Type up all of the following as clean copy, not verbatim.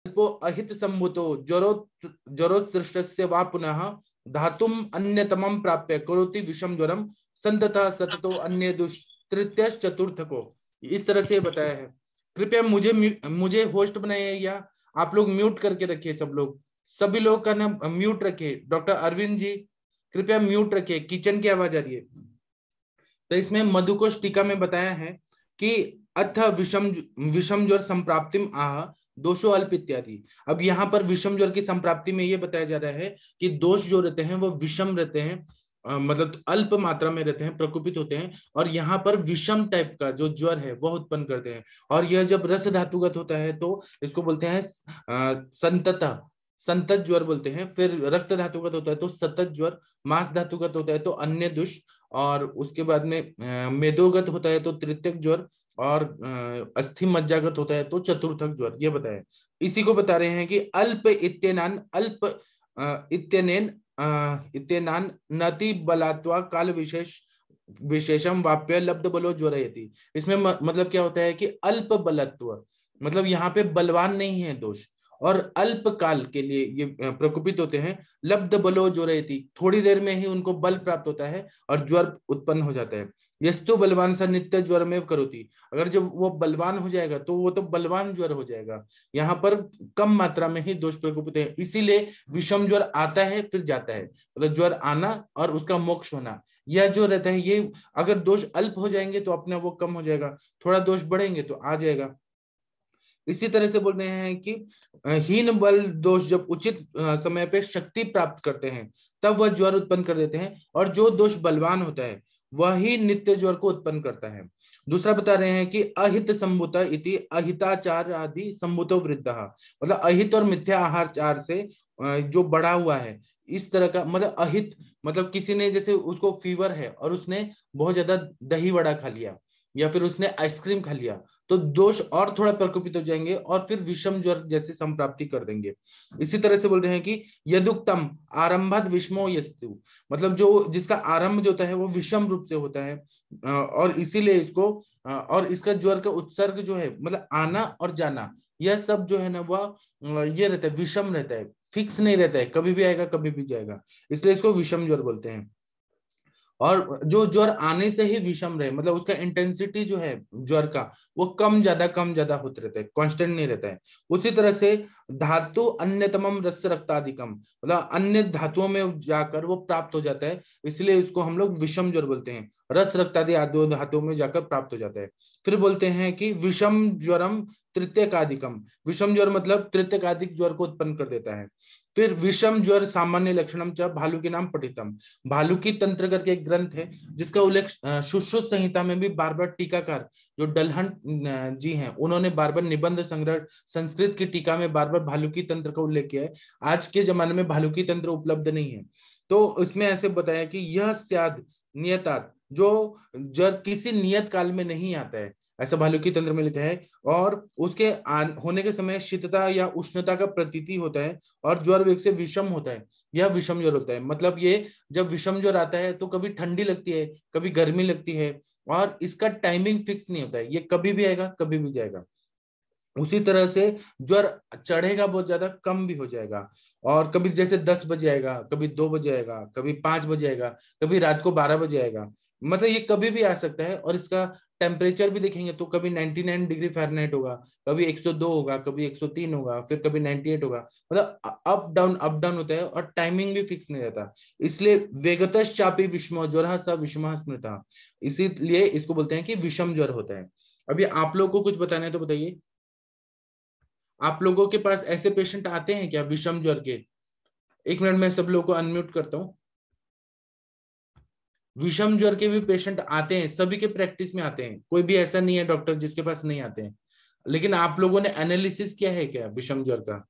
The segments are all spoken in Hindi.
अल्पो अहित संभूतो ज्वरोत्सृष्टस्य वा पुनः धातुम अन्यतमं प्राप्य करोति विषम ज्वरम संततः सततो अन्य दुष्तृतीय चतुर्थको। इस तरह से बताया है। कृपया मुझे होस्ट बनाइए या आप लोग म्यूट करके रखिए। सब लोग, सभी लोग का नाम म्यूट रखिए। डॉक्टर अरविंद जी कृपया म्यूट रखिए, किचन की आवाज आ रही है। तो इसमें मधुकोश टीका में बताया है कि अथ विषम ज्वर संप्राप्तिम आह दोषो अल्प इत्यादि। अब यहाँ पर विषम ज्वर की संप्राप्ति में ये बताया जा रहा है कि दोष जो रहते हैं वो विषम रहते हैं, मतलब अल्प मात्रा में रहते हैं, प्रकोपित होते हैं, और यहाँ पर विषम टाइप का जो ज्वर है वह उत्पन्न करते हैं। और यह जब रस धातुगत होता है तो इसको बोलते हैं संतत संतत ज्वर बोलते हैं। फिर रक्त धातुगत होता है तो सतत ज्वर, मांस धातुगत होता है तो अन्य दुष, और उसके बाद में मेदोगत होता है तो तृतीयक ज्वर, और अस्थि मज्जागत होता है तो चतुर्थक ज्वर। ये बताया। इसी को बता रहे हैं कि अल्प इत्येनान अल्प इत्यनेन इत्येनान नति बलात्वा काल विशेषम वाप्य लब्ध बलो ज्वरयति। इसमें मतलब क्या होता है कि अल्प बलत्व, मतलब यहाँ पे बलवान नहीं है दोष, और अल्प काल के लिए ये प्रकोपित होते हैं। लब्ध बलो ज्वरयति, थोड़ी देर में ही उनको बल प्राप्त होता है और ज्वर उत्पन्न हो जाता है। यस्तु बलवान सा नित्य ज्वर में करोति, अगर जब वो बलवान हो जाएगा तो वो तो बलवान ज्वर हो जाएगा। यहाँ पर कम मात्रा में ही दोष प्रकोपित है, इसीलिए विषम ज्वर आता है फिर जाता है, मतलब ज्वर आना और उसका मोक्ष होना, यह जो रहता है ये। अगर दोष अल्प हो जाएंगे तो अपने वो कम हो जाएगा, थोड़ा दोष बढ़ेंगे तो आ जाएगा। इसी तरह से बोल रहे हैं कि हीन बल दोष जब उचित समय पे शक्ति प्राप्त करते हैं तब वह ज्वर उत्पन्न कर देते हैं, और जो दोष बलवान होता है वही नित्य ज्वर को उत्पन्न करता है। दूसरा बता रहे हैं कि अहित संभूत इति अहिताचार आदि संभूतो वृद्ध, मतलब अहित और मिथ्या आहार से जो बढ़ा हुआ है इस तरह का, मतलब अहित मतलब किसी ने जैसे उसको फीवर है और उसने बहुत ज्यादा दही वड़ा खा लिया या फिर उसने आइसक्रीम खा लिया तो दोष और थोड़ा प्रकोपित हो जाएंगे और फिर विषम ज्वर जैसे संप्राप्ति कर देंगे। इसी तरह से बोल रहे हैं कि यदुक्तम आरंभत विषमो यस्तु, मतलब जो जिसका आरंभ जो होता है वो विषम रूप से होता है, और इसीलिए इसको और इसका ज्वर का उत्सर्ग जो है मतलब आना और जाना, यह सब जो है ना वह ये रहता है, विषम रहता है, फिक्स नहीं रहता है, कभी भी आएगा कभी भी जाएगा, इसलिए इसको विषम ज्वर बोलते हैं। और जो ज्वर आने से ही विषम रहे, मतलब उसका इंटेंसिटी जो है ज्वर का वो कम ज्यादा होते रहता है, कांस्टेंट नहीं रहता है। उसी तरह से धातु अन्यतमम रस रक्ताधिकम, मतलब अन्य धातुओं में जाकर वो प्राप्त हो जाता है, इसलिए इसको हम लोग विषम ज्वर बोलते हैं, रस रक्तादि आदि धातुओं में जाकर प्राप्त हो जाता है। फिर बोलते हैं कि विषम ज्वरम तृतीयकाधिकम, विषम ज्वर मतलब तृतीयकाधिक ज्वर को उत्पन्न कर देता है। फिर विषम ज्वर सामान्य लक्षणम च भालू के नाम पठितम, भालू की तंत्र करके एक ग्रंथ है जिसका उल्लेख सुश्रुत संहिता में भी बार बार टीकाकार जो डलहन जी हैं उन्होंने बार बार निबंध संग्रह संस्कृत की टीका में बार बार भालू की तंत्र का उल्लेख किया है। आज के जमाने में भालू की तंत्र उपलब्ध नहीं है, तो उसमें ऐसे बताया कि यह स्याद नियतात, जो जर किसी नियत काल में नहीं आता है, ऐसा भालू की तंत्र में लिखा है, और उसके होने के समय शीतता या उष्णता का प्रतीति होता है और ज्वर वेग से विषम होता है, यह विषम ज्वर होता है। मतलब ये जब विषम ज्वर आता है तो कभी ठंडी लगती है कभी गर्मी लगती है, और इसका टाइमिंग फिक्स नहीं होता है, ये कभी भी आएगा कभी भी जाएगा। उसी तरह से ज्वर चढ़ेगा बहुत ज्यादा कम भी हो जाएगा, और कभी जैसे 10 बजे आएगा, कभी 2 बजे आएगा, कभी 5 बजे आएगा, कभी रात को 12 बजे आएगा, मतलब ये कभी भी आ सकता है। और इसका टेम्परेचर भी देखेंगे तो कभी 99 डिग्री फ़ारेनहाइट होगा, कभी 102 होगा, कभी 103 होगा, फिर कभी 98 होगा, मतलब अप डाउन होता है और टाइमिंग भी फिक्स नहीं रहता। इसलिए वेगतश्चापि विषमो ज्वरः स विषमः स्मृतः, इसीलिए इसको बोलते हैं कि विषम ज्वर होता है। अभी आप लोग को कुछ बताना है तो बताइए, आप लोगों के पास ऐसे पेशेंट आते हैं क्या विषम ज्वर के? एक मिनट में सब लोगों को अनम्यूट करता हूँ। विषम ज्वर के भी पेशेंट आते हैं, सभी के प्रैक्टिस में आते हैं, कोई भी ऐसा नहीं है डॉक्टर जिसके पास नहीं आते हैं। लेकिन आप लोगों ने एनालिसिस किया है क्या विषम ज्वर का?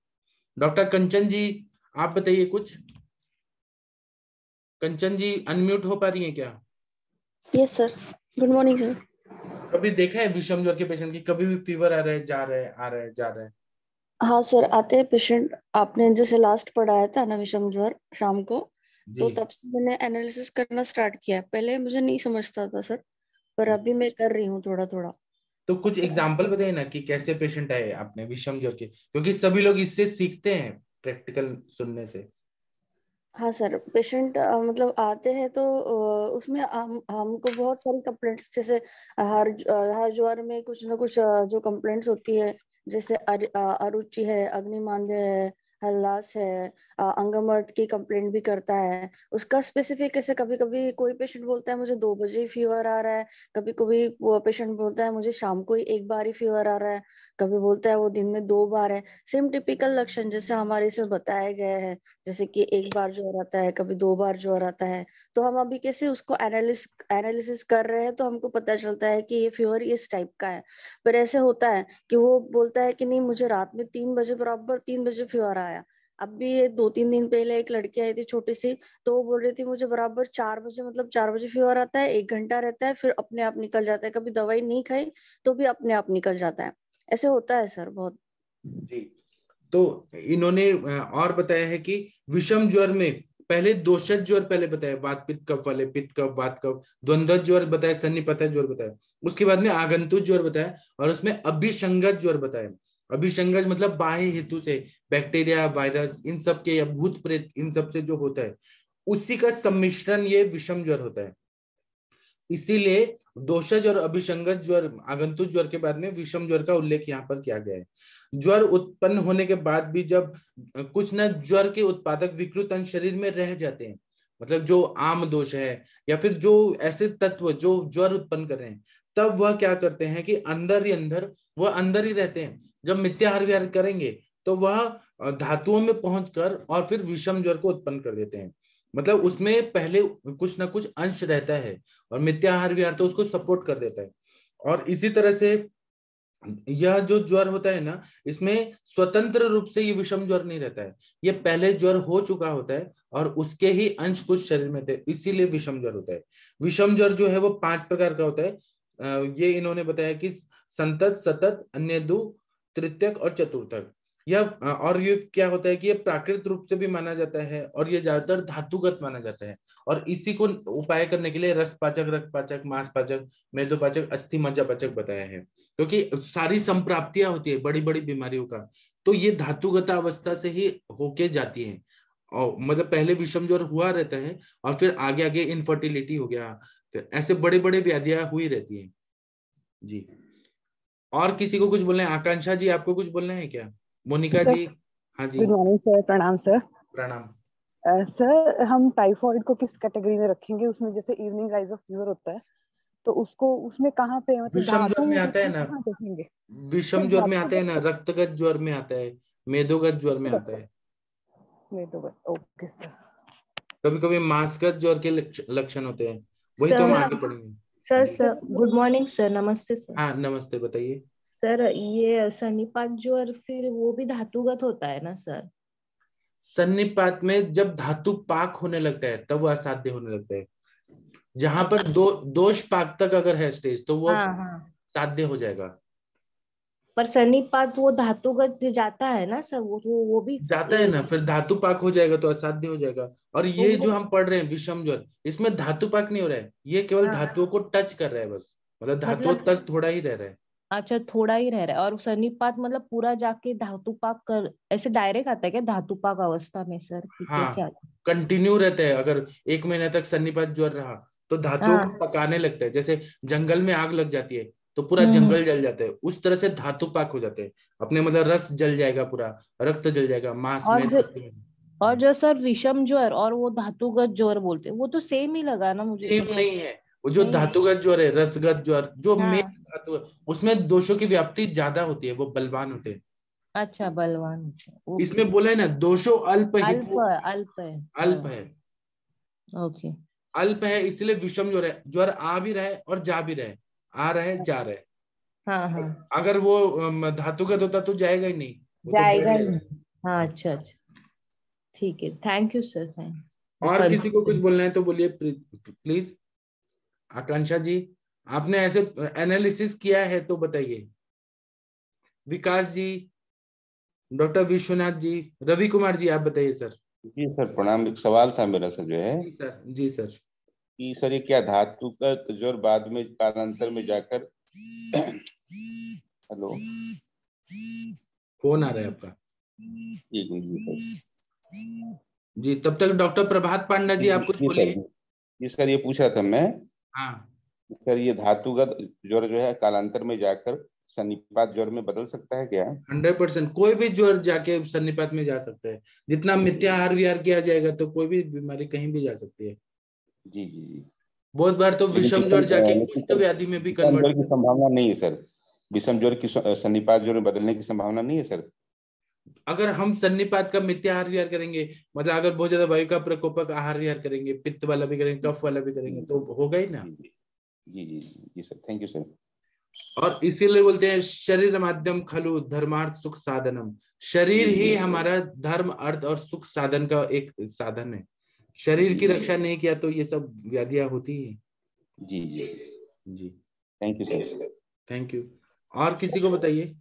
डॉक्टर कंचन जी आप बताइए कुछ। कंचन जी अनम्यूट हो पा रही है क्या? Yes sir, good morning sir. कभी देखा है विषम ज्वर के पेशेंट की कभी भी फीवर आ रहा है जा रहा है आ रहा है जा रहा है? हाँ सर, आते हैं पेशेंट। आपने जैसे लास्ट पढ़ाया था ना विषम ज्वर शाम को, जी तो तब से मैंने एनालिसिस करना स्टार्ट किया है। पहले मुझे नहीं समझता था सर, पर अभी मैं कर रही हूँ थोड़ा थोड़ा। तो कुछ एग्जाम्पल बताइए ना कि कैसे पेशेंट आए आपने विषम ज्वर के, क्योंकि सभी लोग इससे सीखते हैं प्रैक्टिकल सुनने से। हाँ सर, पेशेंट मतलब आते हैं तो उसमें हमको बहुत सारी कंप्लेंट्स, जैसे हर ज्वर में कुछ ना कुछ जो कंप्लेंट्स होती है, जैसे अरुचि है, अग्निमांद्य है, हल्लास है, अंगमर्द की कंप्लेंट भी करता है। उसका स्पेसिफिक ऐसे कभी कभी कोई पेशेंट बोलता है मुझे 2 बजे ही फीवर आ रहा है, कभी कभी वो पेशेंट बोलता है मुझे शाम को ही एक बार ही फीवर आ रहा है, कभी बोलता है वो दिन में 2 बार है। सेम टिपिकल लक्षण जैसे हमारे इसमें बताया गया है, जैसे कि एक बार ज्वर आता है, कभी 2 बार ज्वर आता है। तो हम अभी कैसे उसको एनालिसिस कर रहे हैं, तो हमको पता चलता है कि ये फीवर इस टाइप का है। पर ऐसे होता है कि वो बोलता है कि नहीं, मुझे रात में 3 बजे, बराबर 3 बजे फीवर आया। अब भी ये 2-3 दिन पहले एक लड़की आई थी छोटी सी, तो वो बोल रही थी मुझे बराबर 4 बजे, मतलब 4 बजे फीवर आता है, 1 घंटा रहता है, फिर अपने आप निकल जाता है, कभी दवाई नहीं खाई तो भी अपने आप निकल जाता है। ऐसे होता है सर बहुत। जी। तो इन्होंने और बताया है कि विषम ज्वर में पहले दोषज ज्वर पहले बताया, वात पित्त कफ वाले, पित्त कफ वात कफ, द्वंद्व ज्वर बताया, सन्निपात ज्वर बताया, उसके बाद में आगंतुक ज्वर बताया, और उसमें अभिसंगत ज्वर बताया। अभिसंगत मतलब बाह्य हेतु से, बैक्टीरिया, वायरस, इन सब के, या भूत प्रेत, इन सब से जो होता है उसी का सम्मिश्रण ये विषम ज्वर होता है। इसीलिए दोषज और अभिसंगत ज्वर, आगंतुक ज्वर के बाद में विषम ज्वर का उल्लेख यहाँ पर किया गया है। ज्वर उत्पन्न होने के बाद भी जब कुछ न ज्वर के उत्पादक विकृत अंश शरीर में रह जाते हैं, मतलब जो आम दोष है या फिर जो ऐसे तत्व जो ज्वर उत्पन्न कर रहे हैं, तब वह क्या करते हैं कि अंदर ही अंदर वह अंदर ही रहते हैं। जब मिथ्याहार विहार करेंगे तो वह धातुओं में पहुंचकर और फिर विषम ज्वर को उत्पन्न कर देते हैं। मतलब उसमें पहले कुछ ना कुछ अंश रहता है और मिथ्याहार विहार तो उसको सपोर्ट कर देता है। और इसी तरह से यह जो ज्वर होता है ना, इसमें स्वतंत्र रूप से ये विषम ज्वर नहीं रहता है, ये पहले ज्वर हो चुका होता है और उसके ही अंश कुछ शरीर में थे, इसीलिए विषम ज्वर होता है। विषम ज्वर जो है वो 5 प्रकार का होता है। ये इन्होंने बताया कि संतत, सतत, अन्यदु, तृतीयक और चतुर्थक। यह और ये क्या होता है कि ये प्राकृतिक रूप से भी माना जाता है और ये ज्यादातर धातुगत माना जाता है। और इसी को उपाय करने के लिए रसपाचक, रक्तपाचक, मांसपाचक, मेदोपाचक, अस्थि मज्जा पाचक बताया है। क्योंकि सारी संप्राप्तियां होती है बड़ी बड़ी बीमारियों का, तो ये धातुगत अवस्था से ही होके जाती है। और मतलब पहले विषम ज्वर हुआ रहता है और फिर आगे आगे इनफर्टिलिटी हो गया, फिर ऐसे बड़े बड़े व्याधियां हुई रहती है। जी। और किसी को कुछ बोलना है? आकांक्षा जी, आपको कुछ बोलना है क्या? मोनिका सर जी? हाँ जी। गुड मॉर्निंग सर, प्रणाम सर। प्रणाम। सर हम टाइफॉइड को किस कैटेगरी में रखेंगे? उसमें जैसे इवनिंग राइज ऑफ फीवर होता है, तो उसको उसमें कहाँ पे, मतलब विषम ज्वर धातु में में आता है ना, कहाँ देखेंगे? सर विषम ज्वर में आता है ना, धातु रक्तगत ज्वर में आता है, मेदोगत ज्वर में आता है, में तो ओके सर। कभी कभी मांसगत ज्वर के लक्षण होते हैं, वही तो हम सर आगे पढ़ेंगे। सर जी। सर गुड मॉर्निंग सर, नमस्ते सर। हाँ नमस्ते, बताइए। सर ये सन्निपात ज्वर फिर वो भी धातुगत होता है ना सर? सन्निपात में जब धातु पाक होने लगता है तब वह असाध्य होने लगता है। जहां पर अच्छा। दोष पाक तक अगर है स्टेज तो वो हाँ हाँ। साध्य हो जाएगा। पर सन्निपात वो धातुगत जाता है ना सर, वो भी जाता है ना, फिर धातु पाक हो जाएगा तो असाध्य हो जाएगा। और ये जो वो हम पढ़ रहे हैं विषम ज्वर, इसमें धातु पाक नहीं हो रहा है, ये केवल हाँ, धातुओं को टच कर रहा है बस, मतलब धातुओं मतलब तक थोड़ा ही रह रहा है। अच्छा थोड़ा ही रह रहा है। और सन्निपात मतलब पूरा जाके धातु पाक कर ऐसे डायरेक्ट आता है क्या धातु पाक अवस्था में सर, कि कैसे हाँ, आता है? कंटिन्यू रहता है। अगर 1 महीने तक सन्निपात ज्वर रहा तो धातुओं को हाँ। पकाने लगता है, जैसे जंगल में आग लग जाती है तो पूरा हम्म। जंगल जल जाता है, उस तरह से धातु पाक हो जाते हैं अपने, मतलब रस जल जाएगा, पूरा रक्त जल जाएगा, मांस और में, जो अस्थि में। और जो सर विषम ज्वर और वो धातुगत ज्वर बोलते हैं, वो तो सेम ही लगा ना मुझे सेम मतलब। नहीं है। वो जो नहीं है। धातुगत ज्वर है, रसगत ज्वर, जो मेन हाँ। धातु है, उसमें दोषों की व्याप्ति ज्यादा होती है, वो बलवान होते हैं। अच्छा बलवान होते हैं, ओके। इसमें बोला है ना, दोषो अल्प अल्प हित्व, अल्प है। अल्प हाँ। है, ओके। अल्प है, इसलिए विषम ज्वर है। ज्वर आ भी रहा है और जा भी रहा है, आ रहा है जा रहा है। हाँ हाँ। अगर वो धातुगत होता तो जाएगा ही नहीं, वो तो बढ़ जाएगा ही जाएगा। नहीं। हाँ हाँ। अच्छा अच्छा। ठीक है, थैंक यू सर, थैंक और किसी को कुछ कंफ्यूजन। बोलना है तो बोलिए प्लीज। आकांक्षा जी, आपने ऐसे एनालिसिस किया है तो बताइए। विकास जी, डॉक्टर विश्वनाथ जी, रवि कुमार जी, आप बताइए सर। जी सर प्रणाम। एक सवाल था मेरा सर, जो है जी सर, जी सर। कि सर ये क्या धातुगत ज्वर बाद में कालांतर में जाकर हेलो, फोन आ रहा है आपका। एक मिनट सर। जी, तब तक डॉक्टर प्रभात पांडा जी आप कुछ जी सर, बोलिए। जी सर, ये पूछा था मैं हाँ, सर, ये धातुगत ज्वर जो है कालांतर में जाकर सन्निपात ज्वर में बदल सकता है क्या? 100% कोई भी ज्वर जाके सन्निपात में जा सकता है। जितना मिथ्याहार विहार किया जाएगा तो कोई भी बीमारी कहीं भी जा सकती है। जी जी जी। बहुत बार तो लेकिन विषम ज्वर जाके लेकिन कुष्ठ सर, व्याधि में भी विषम ज्वर कन्वर्ट। की संभावना नहीं है सर? विषम ज्वर की सन्निपात ज्वर में बदलने की संभावना नहीं है सर? अगर हम सन्निपात का मिथ्याहार विहार करेंगे, मतलब अगर बहुत ज्यादा वायु का प्रकोपक आहार विहार करेंगे, पित्त वाला भी करेंगे, कफ वाला भी करेंगे, तो होगा ही ना। जी जी जी जी सर, थैंक यू सर। और इसीलिए बोलते हैं शरीर माध्यम खलु धर्मार्थ सुख साधनम। शरीर ही हमारा धर्म अर्थ और सुख साधन का एक साधन है। शरीर की रक्षा नहीं किया तो ये सब व्याधियां होती है। जी जी जी, thank you sir. Thank you. और किसी को बताइए।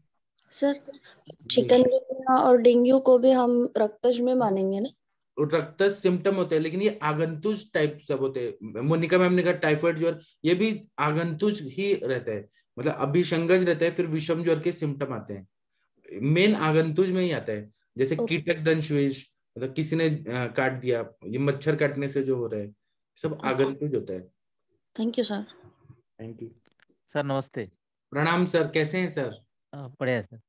सर जी, चिकनगुनिया और डेंगू को भी हम रक्तज में मानेंगे ना? रक्त सिम्टम होते हैं, लेकिन ये आगंतुज टाइप सब होते हैं। मोनिका मैम ने कहा टाइफाइड ज्वर, ये भी आगंतुज ही रहता है, मतलब अभिसंगज रहता है, फिर विषम ज्वर के सिम्टम आते हैं। मेन आगंतुज में ही आता है, जैसे कीटक दंश विष, मतलब किसी ने काट दिया, ये मच्छर काटने से जो हो रहा है, सब आगंतुज होता है। Thank you sir. Thank you sir. नमस्ते। प्रणाम सर, कैसे हैं सर? बढ़िया सर।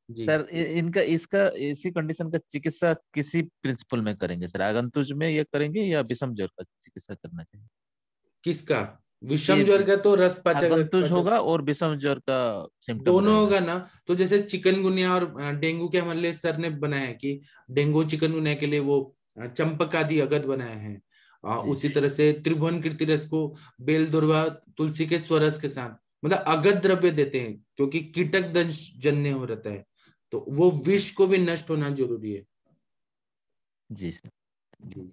जी सर इनका इसका इसी कंडीशन का चिकित्सा किसी प्रिंसिपल में करेंगे सर? आगंतुज में ये करेंगे या विषम ज्वर का चिकित्सा करना चाहिए? किसका? विषम ये ज्वर का तो रस पाचक आगंतुज होगा और विषम ज्वर का सिम्टम दोनों रहेगा। होगा ना। तो जैसे चिकनगुनिया और डेंगू के हमारे लिए सर ने बनाया है कि डेंगू चिकनगुनिया के लिए वो चंपकादि अगद बनाए हैं। जी उसी तरह से त्रिभुवन कीर्ति रस को बेल दुर्वा तुलसी के स्वरस के साथ, मतलब अगध द्रव्य देते हैं, क्योंकि कीटक दंश जन्य हो रहता है, तो वो विष को भी नष्ट होना जरूरी है। जी सर। जी,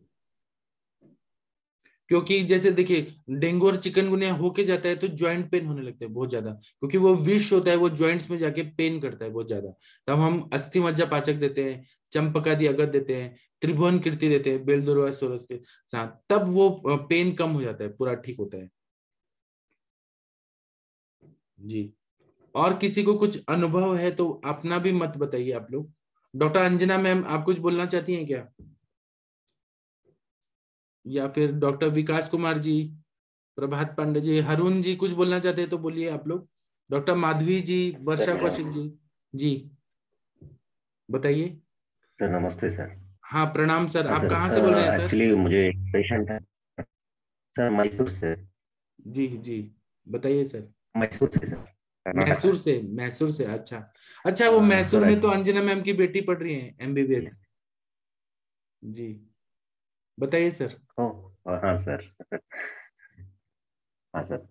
क्योंकि जैसे देखिए डेंगू और चिकनगुनिया होके जाता है तो ज्वाइंट पेन होने लगता है बहुत ज्यादा, क्योंकि वो विष होता है, वो ज्वाइंट्स में जाके पेन करता है बहुत ज्यादा। तब हम अस्थि मज्जा पाचक देते हैं, चंपकादि अगद देते हैं, त्रिभुवन कीर्ति देते हैं बेल दुर्वा सोरस के साथ, तब वो पेन कम हो जाता है, पूरा ठीक होता है। जी, और किसी को कुछ अनुभव है तो अपना भी मत बताइए आप लोग। डॉक्टर अंजना मैम आप कुछ बोलना चाहती हैं क्या? या फिर डॉक्टर विकास कुमार जी, प्रभात पांडे जी, हरुण जी कुछ बोलना चाहते हैं तो बोलिए आप लोग। डॉक्टर माधवी जी, वर्षा कौशिक जी। जी, बताइए। सर नमस्ते सर। हाँ प्रणाम सर, हाँ आप सर, कहाँ से बोल रहे हैं सर? एक्चुअली मुझे पेशेंट है सर, मैसूर से। जी जी, बताइए सर। मैसूर से सर, कर्नाटका। मैसूर से, अच्छा अच्छा। वो मैसूर सर में तो अंजना मैम की बेटी पढ़ रही है MBBS। जी, बताइए सर। हाँ सर। हाँ सर,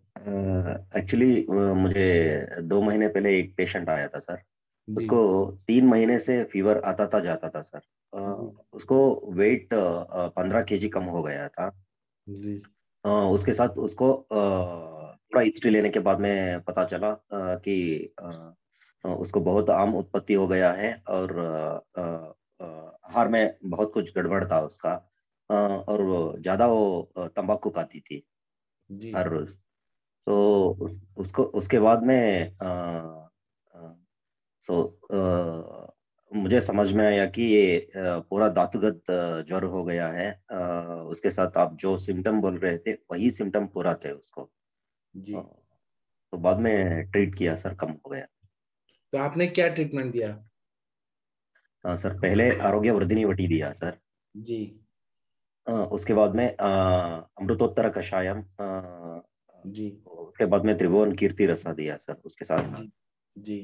एक्चुअली मुझे 2 महीने पहले एक पेशेंट आया था सर। जी उसको 3 महीने से फीवर आता था जाता था सर। जी उसको वेट 15 kg कम हो गया था। जी उसके साथ उसको पूरा हिस्ट्री लेने के बाद में पता चला कि उसको बहुत आम उत्पत्ति हो गया है, और आहार में बहुत कुछ गड़बड़ था उसका। और ज्यादा वो तंबाकू खाती थी जी हर रोज। तो उसको उसके बाद में सो मुझे समझ में आया कि ये पूरा धातुगत ज्वर हो गया है। उसके साथ आप जो सिम्टम बोल रहे थे वही सिम्टम पूरा थे उसको। जी। तो बाद में ट्रीट किया सर, कम हो गया। तो आपने क्या ट्रीटमेंट दिया? सर पहले आरोग्य वर्धिनी वटी दिया सर। जी उसके बाद में अमृतोत्तर कषायम, जी उसके बाद में त्रिभुवन कीर्ति रसा दिया सर उसके साथ। जी जी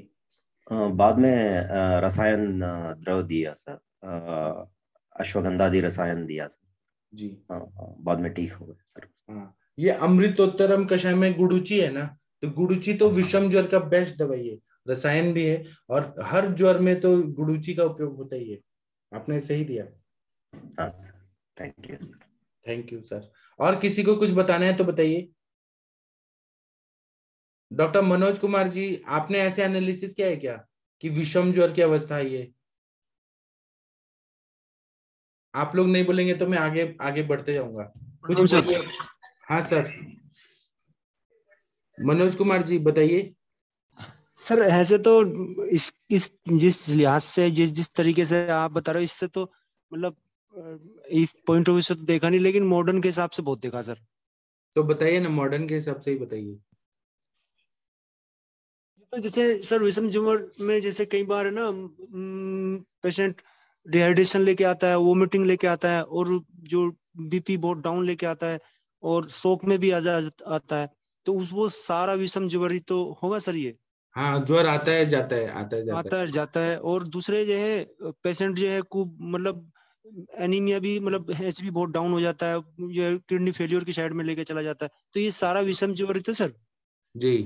बाद में रसायन द्रव दिया सर, अश्वगंधादि रसायन दिया सर। जी। बाद में ठीक हो गया सर। हाँ, ये अमृतोत्तरम कषाय में गुडुचि है ना, तो गुडुचि तो विषम ज्वर का बेस्ट दवाई है, रसायन भी है, और हर ज्वर में तो गुडुचि का उपयोग होता ही है। आपने सही दिया। हाँ sir, thank you. Thank you sir. और किसी को कुछ बताना है तो बताइए। डॉक्टर मनोज कुमार जी, आपने ऐसे एनालिसिस किया है क्या कि विषम ज्वर की अवस्था है ये? आप लोग नहीं बोलेंगे तो मैं आगे आगे बढ़ते जाऊंगा। कुछ बोलिए। हाँ सर, मनोज कुमार जी बताइए। सर ऐसे तो इस जिस लिहाज से जिस तरीके से आप बता रहे हो, इससे तो मतलब इस पॉइंट ऑफ व्यू से तो देखा नहीं, लेकिन मॉडर्न के हिसाब से बहुत देखा सर। तो बताइए ना, मॉडर्न के हिसाब से ही बताइए। तो जैसे सर विषम ज्वर में जैसे कई बार है ना, पेशेंट डिहाइड्रेशन लेके आता है, वोमिटिंग लेके आता है, और जो बीपी बहुत डाउन लेके आता है, और शोक में भी आता है। तो वो सारा विषम ज्वर ही तो होगा सर ये? हाँ, ज्वर आता है जाता है, आता है जाता है। आता है जाता है। और दूसरे जो है पेशेंट जो है को मतलब एनीमिया भी, मतलब एचबी बहुत डाउन हो जाता है, ये किडनी फेलियर की साइड में लेके चला जाता है। तो ये सारा विषम ज्वर ही तो सर? जी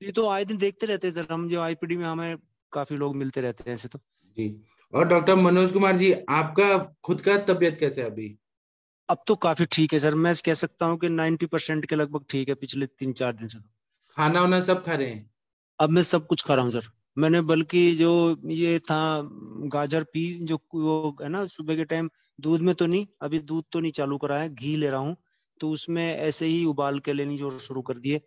ये तो आए दिन देखते रहते हैं सर हम, जो आईपीडी में हमें काफी लोग मिलते रहते हैं ऐसे तो। जी। और डॉक्टर मनोज कुमार जी, आपका खुद का तबीयत कैसे है अभी? अब तो काफी ठीक है सर, मैं कह सकता हूँ कि 90% के लगभग ठीक है पिछले 3-4 दिन से। खाना वाना सब खा रहे हैं? अब मैं सब कुछ खा रहा हूँ सर। मैंने बल्कि जो ये था गाजर पी, जो वो है ना सुबह के टाइम, दूध में तो नहीं, अभी दूध तो नहीं चालू करा है, घी ले रहा हूँ। तो उसमें ऐसे ही उबाल के लेनी जो शुरू कर दिए।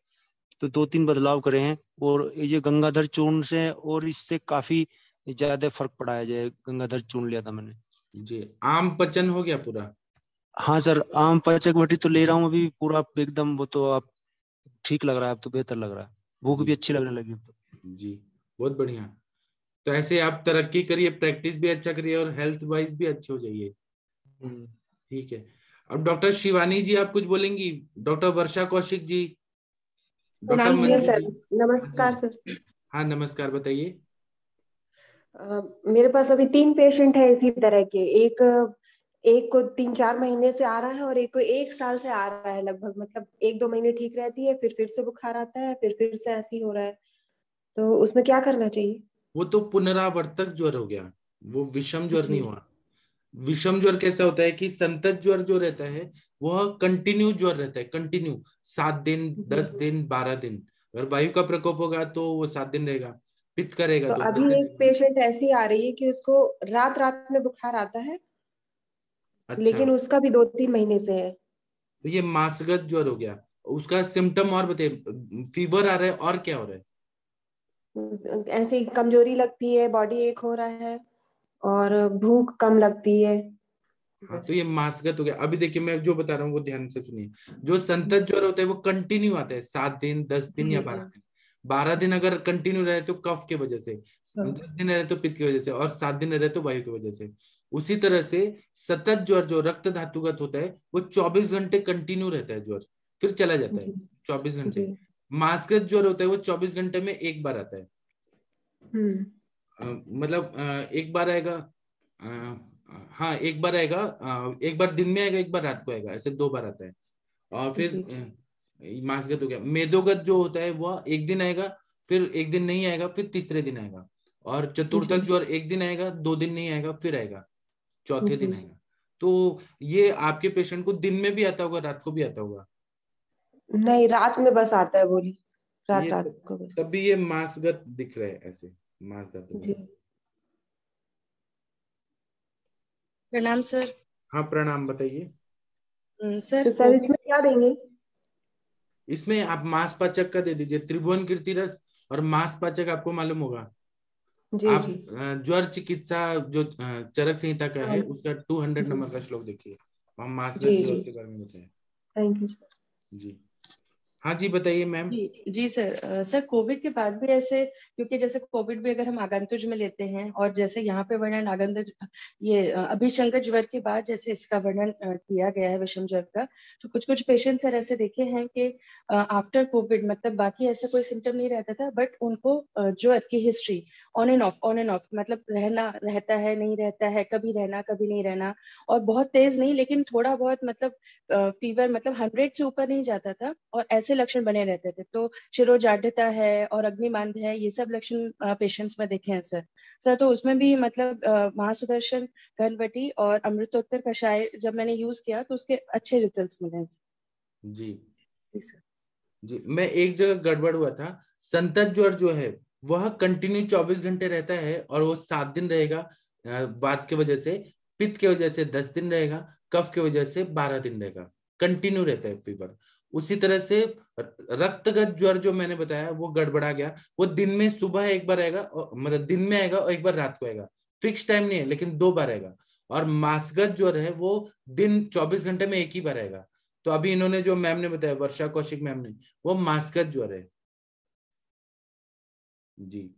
तो 2-3 बदलाव करे हैं, और ये गंगाधर चूर्ण से, और इससे काफी ज्यादा फर्क पड़ा है। जो गंगाधर चूर्ण लिया था मैंने। जी। आम पचन हो गया पूरा? हाँ सर, आम पाचक वटी तो ले रहा हूँ अभी पूरा एकदम। वो तो आप ठीक लग रहा है, अब तो बेहतर लग रहा है, भूख भी जी अच्छी लगने लगी अब तो। जी, बहुत बढ़िया। तो ऐसे आप तरक्की करिए, प्रैक्टिस भी अच्छा करिए, और हेल्थ वाइज भी अच्छे हो जाइए। ठीक है। अब डॉक्टर शिवानी जी, आप कुछ बोलेंगी? डॉक्टर वर्षा कौशिक जी, डॉक्टर प्रणाम मंजू सर। जी। नमस्कार सर। हाँ नमस्कार, बताइए। मेरे पास अभी 3 पेशेंट है इसी तरह के। एक एक को 3-4 महीने से आ रहा है, और एक को 1 साल से आ रहा है लगभग। मतलब 1-2 महीने ठीक रहती है, फिर से बुखार आता है, फिर से ऐसे ही हो रहा है। तो उसमें क्या करना चाहिए? वो तो पुनरावर्तक ज्वर हो गया, वो विषम ज्वर नहीं जी हुआ। विषम ज्वर कैसा होता है कि संतत ज्वर जो रहता है वह कंटिन्यू ज्वर रहता है, कंटिन्यू 7 दिन, जी। 10 दिन, 12 दिन। अगर वायु का प्रकोप होगा तो वो 7 दिन रहेगा, पित्त का रहेगा तो तो अभी 10 दिन एक रहेगा। पेशेंट ऐसी आ रही है कि उसको रात रात में बुखार आता है, अच्छा, लेकिन उसका भी 2-3 महीने से है। तो ये मासगत ज्वर हो गया। उसका सिम्टम और बताइए, फीवर आ रहा है और क्या हो रहा है? ऐसे ही कमजोरी लगती है, बॉडी एक हो रहा है, और भूख कम लगती है। हाँ, बस। तो ये मासगत हो गया। अभी देखिए मैं जो बता रहा हूँ वो ध्यान से सुनिए। जो संतत ज्वर होता है वो कंटिन्यू आता है, 7 दिन, 10 दिन या जी जी। 12 दिन। 12 दिन अगर कंटिन्यू रहे तो कफ के वजह से, हाँ। 10 दिन रहे तो पित्त की वजह से, और 7 दिन रहे तो वायु की वजह से। उसी तरह से सतत ज्वर जो रक्त धातुगत होता है वो 24 घंटे कंटिन्यू रहता है ज्वर, फिर चला जाता है जी 24 घंटे। जी। मासगत ज्वर होता है वो 24 घंटे में एक बार आता है। हम्म। मतलब एक बार आएगा, हाँ एक बार आएगा, एक बार दिन में आएगा, एक बार रात को आएगा, ऐसे 2 बार आता है। और फिर जी जी। मासगत हो गया। मेदोगत जो होता है वह एक दिन आएगा, फिर एक दिन नहीं आएगा, फिर तीसरे दिन आएगा। और चतुर्थक जी ज्वर एक दिन आएगा, 2 दिन नहीं आएगा, फिर आएगा, चौथे दिन जी। आएगा। तो ये आपके पेशेंट को दिन में भी आता होगा, रात को भी आता होगा? नहीं, रात में बस आता है बोली, रात ये रात को बस। तब भी ये मासगत दिख रहा है ऐसे, मासगत हो जी। गया। प्रणाम सर। हाँ प्रणाम, बताइए। सर तो सर कोविड। इसमें क्या देंगे? इसमें आप मांसपाचक का दे दीजिए, त्रिभुवन कीर्ति रस। और मांसपाचक आपको मालूम होगा, जी आप जी। ज्वर चिकित्सा जो चरक संहिता का है हाँ। उसका 200 जी नंबर का श्लोक देखिए, हम मांसगत जी ज्वर जी। के बारे में बताएं। Thank you sir. जी। हाँ जी, बताइए मैम। जी सर। सर कोविड के बाद भी ऐसे, क्योंकि जैसे कोविड भी अगर हम आगंतुज में लेते हैं, और जैसे यहाँ पे वर्णन आगंतुज, ये अभिसंगत ज्वर के बाद जैसे इसका वर्णन किया गया है विषम ज्वर का, तो कुछ कुछ पेशेंट सर ऐसे देखे हैं कि आफ्टर कोविड, मतलब बाकी ऐसा कोई सिम्टम नहीं रहता था, बट उनको ज्वर की history on end of, on end of, मतलब रहना रहता है, नहीं रहता है, कभी रहना कभी नहीं रहना, और बहुत तेज नहीं लेकिन थोड़ा बहुत, मतलब फीवर, मतलब 100 से ऊपर नहीं जाता था, और ऐसे लक्षण बने रहते थे। तो शिरोजाड्यता है और अग्निमांद है, ये सब लक्षण पेशेंट्स में देखे हैं सर। तो उसमें भी मतलब महासुदर्शन घनवटी और अमृतोत्तर कषाय जब मैंने यूज किया तो उसके अच्छे रिजल्ट्स मिले हैं जी सर। जी, मैं एक जगह गड़बड़ हुआ था। संतत ज्वर जो है वह कंटिन्यू 24 घंटे रहता है, और वो 7 दिन रहेगा वात के वजह से, पित्त के वजह से 10 दिन रहेगा, कफ के वजह से 12 दिन रहेगा, कंटिन्यू रहता है फीवर। उसी तरह से रक्तगत ज्वर जो मैंने बताया वो गड़बड़ा गया, वो दिन में सुबह एक बार आएगा, मतलब दिन में आएगा और एक बार रात को आएगा, फिक्स टाइम नहीं है लेकिन 2 बार आएगा। और मासगत ज्वर है वो दिन 24 घंटे में एक ही बार आएगा। तो अभी इन्होंने जो मैम ने बताया, वर्षा कौशिक मैम ने, वो मासगत ज्वर है जी।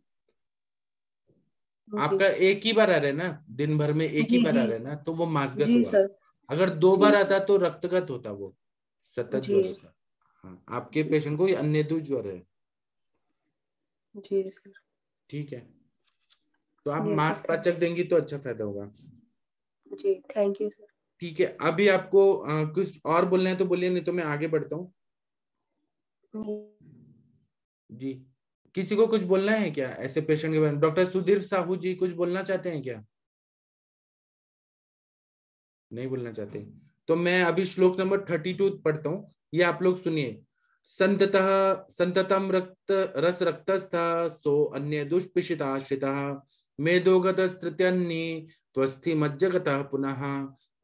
आपका एक ही बार आ रहा है ना, दिन भर में एक ही बार आ रहा है ना, तो वो मासगत हुआ। सर। अगर 2 बार आता तो रक्तगत होता, वो सतत जी ज्वर होता। हाँ, आपके पेशेंट को अन्य ज्वर है जी सर। ठीक है, तो आप Yes, मांस sir. पाचक देंगी तो अच्छा फायदा होगा। जी थैंक यू सर। ठीक है, अभी आपको कुछ और बोलना है तो बोलिए, नहीं तो मैं आगे बढ़ता हूँ जी। किसी को कुछ बोलना है क्या ऐसे पेशेंट के बारे में? डॉक्टर सुधीर साहू जी कुछ बोलना चाहते हैं क्या? नहीं बोलना चाहते, तो मैं अभी श्लोक नंबर 32 पढ़ता हूँ, ये आप लोग सुनिए। संततः संततम रक्त रस रक्तस्थः सो अन्य दुष्पिशिताश्रितः मेदोगतस्तृत्यन्नी त्वस्थि मज्जगतः पुनः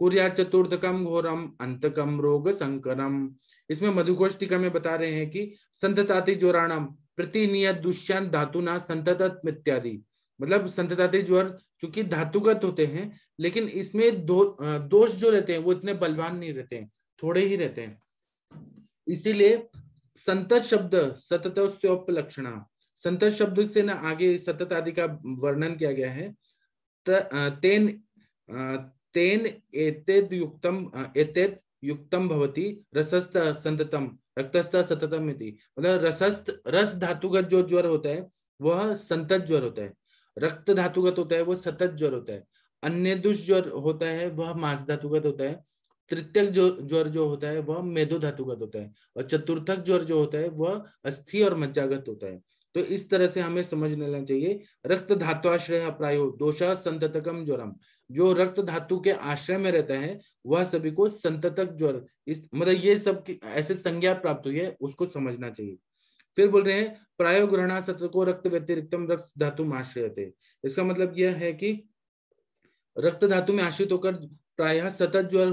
कुर्या चतुर्थकम घोरम अंतकम रोग संकरम। इसमें मधुकोष्ठिका में बता रहे हैं कि संतताति ज्वराणाम प्रतिनियत दुष्यंत धातुना संततत इत्यादि, मतलब संतताति ज्वर चूंकि धातुगत होते हैं, लेकिन इसमें दोष जो रहते हैं वो इतने बलवान नहीं रहते हैं, थोड़े ही रहते हैं। इसीलिए संतत शब्द सततोपलक्षणा, संतत शब्द से ना आगे सतत आदि का वर्णन किया गया है। तेन तेन एतेद युक्तम भवति रसस्थ संततम रक्तस्थ सततम इति, मतलब रसस्थ रस धातुगत जो ज्वर होता है वह संतत ज्वर होता है, रक्त धातुगत होता है वो सतत ज्वर होता है, अन्य दुष ज्वर होता है वह मांस धातुगत होता है, तृतीयक ज्वर जो होता है वह मेदो धातुगत होता है, और चतुर्थक ज्वर जो होता है वह अस्थि और मज्जागत होता है। तो इस तरह से हमें समझ लेना चाहिए। रक्त धातुआश्रय प्रायो दोषा संततकम ज्वरम, जो रक्त धातु के आश्रय में रहता है वह सभी को संततक ज्वर, इस मतलब ये सब ऐसे संज्ञा प्राप्त हुई है, उसको समझना चाहिए। फिर बोल रहे हैं प्रायो ग्रहणा सतको रक्त व्यतिरिक्तम रक्त धातु आश्रयते, इसका मतलब यह है कि रक्त धातु में आश्रित होकर प्रायः सतत ज्वर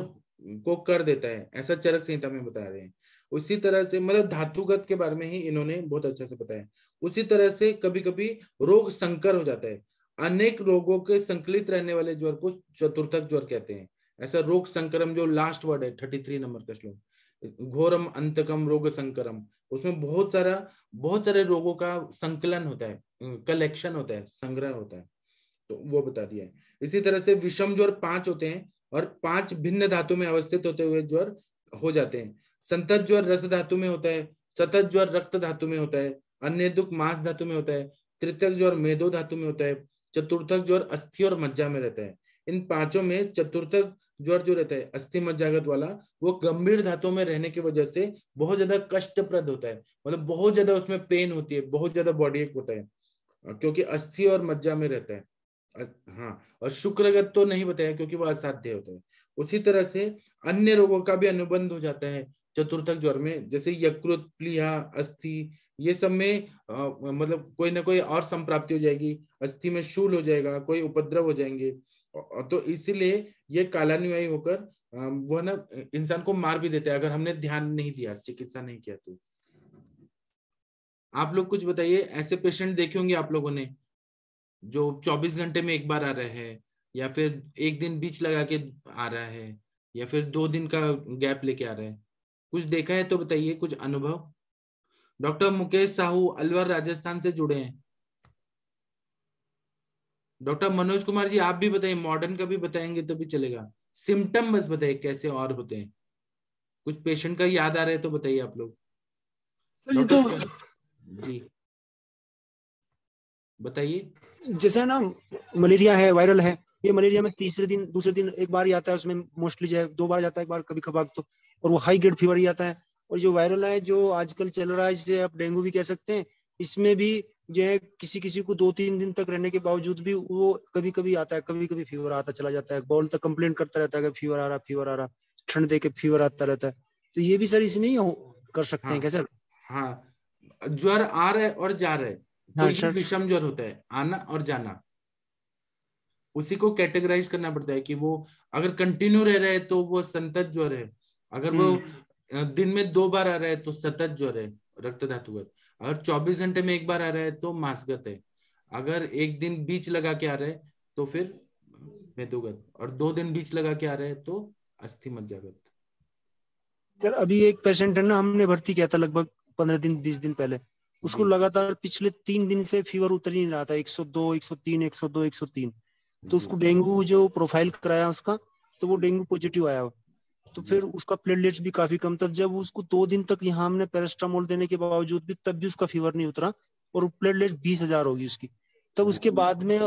को कर देता है, ऐसा चरक संहिता में बता रहे हैं। उसी तरह से मतलब धातुगत के बारे में ही इन्होंने बहुत अच्छे से बताया। उसी तरह से कभी कभी रोग संकर हो जाता है, अनेक रोगों के संकलित रहने वाले ज्वर को चतुर्थक ज्वर कहते हैं। ऐसा रोग संकरम जो लास्ट वर्ड है 33 नंबर का श्लोक, घोरम अंतकम रोग संकरम, उसमें बहुत सारे रोगों का संकलन होता है, कलेक्शन होता है, संग्रह होता है, तो वो बता दिया है। इसी तरह से विषम ज्वर 5 होते हैं और 5 भिन्न धातु में अवस्थित होते हुए ज्वर हो जाते हैं। संतत ज्वर रस धातु में होता है, सतत ज्वर रक्त धातु में होता है, अन्य दुख मांस धातु में होता है, तृतीयक ज्वर मेदो धातु में होता है, चतुर्थक ज्वर अस्थि और मज्जा में रहता है। इन पांचों में चतुर्थक ज्वर जो रहता है अस्थि मज्जागत वाला, वो गंभीर धातु में रहने की वजह से बहुत ज्यादा कष्टप्रद होता है, मतलब बहुत ज्यादा उसमें पेन होती है, बहुत ज्यादा बॉडी एक होता है, क्योंकि अस्थि और मज्जा में रहता है। हाँ, और शुक्रगत तो नहीं बताया क्योंकि वो असाध्य होता है। उसी तरह से अन्य रोगों का भी अनुबंध हो जाता है चतुर्थक ज्वर में, जैसे यकृत, प्लीहा, अस्थि, ये सब में मतलब कोई ना कोई और संप्राप्ति हो जाएगी, अस्थि में शूल हो जाएगा, कोई उपद्रव हो जाएंगे, तो इसीलिए ये कालानुयायी होकर वो ना इंसान को मार भी देता है अगर हमने ध्यान नहीं दिया, चिकित्सा नहीं किया तो। आप लोग कुछ बताइए, ऐसे पेशेंट देखे होंगे आप लोगों ने जो 24 घंटे में एक बार आ रहा है, या फिर एक दिन बीच लगा के आ रहा है, या फिर 2 दिन का गैप लेके आ रहा है, कुछ देखा है तो बताइए, कुछ अनुभव। डॉक्टर मुकेश साहू अलवर राजस्थान से जुड़े हैं। डॉक्टर मनोज कुमार जी आप भी बताइए, मॉडर्न का भी बताएंगे तो भी चलेगा, सिम्टम बस बताइए कैसे और होते हैं, कुछ पेशेंट का याद आ रहा है तो बताइए आप लोग। जी बताइए। जैसे ना मलेरिया है, वायरल है, ये मलेरिया में तीसरे दिन दूसरे दिन एक बार ही आता है, उसमें मोस्टली जो है 2 बार जाता है, एक बार कभी कभार तो, और वो हाई ग्रेड फीवर ही आता है। और जो वायरल है जो आजकल चल रहा है, जिसे आप डेंगू भी कह सकते हैं, इसमें भी जो है किसी किसी को 2-3 दिन तक रहने के बावजूद भी वो कभी कभी आता है, कभी कभी फीवर आता चला जाता है, बॉल तक कंप्लेंट करता रहता है कि फीवर आ रहा, ठंड दे के फीवर आता रहता है। तो ये भी सर इसमें ही कर सकते हैं क्या सर? हाँ, ज्वर आ रहा है और जा रहा है तो ये विषम ज्वर होता है, आना और जाना, उसी को कैटेगराइज करना पड़ता है कि वो अगर कंटिन्यू रह रहा है तो वो संतत ज्वर है, अगर वो दिन में 2 बार आ रहा है तो सतत ज्वर है, रक्त धातुगत। अगर 24 घंटे में 1 बार आ रहा है तो मांसगत है। अगर एक दिन बीच लगा के आ रहा है तो फिर मेदोगत, और 2 दिन बीच लगा के आ रहा है तो अस्थि मज्जागत। सर अभी एक पेशेंट है ना, हमने भर्ती किया था लगभग 15 दिन 20 दिन पहले, उसको लगातार पिछले 3 दिन से फीवर उतर ही नहीं रहा था, 102 103 102 103। तो उसको डेंगू जो प्रोफाइल कराया उसका, तो वो डेंगू पॉजिटिव आया। तो फिर उसका प्लेटलेट्स भी काफी कम था। जब उसको 2 दिन तक यहाँ हमने पैरास्टामोल देने के बावजूद भी तब भी उसका फीवर नहीं उतरा, और प्लेटलेट्स 20,000 होगी उसकी। तब उसके बाद में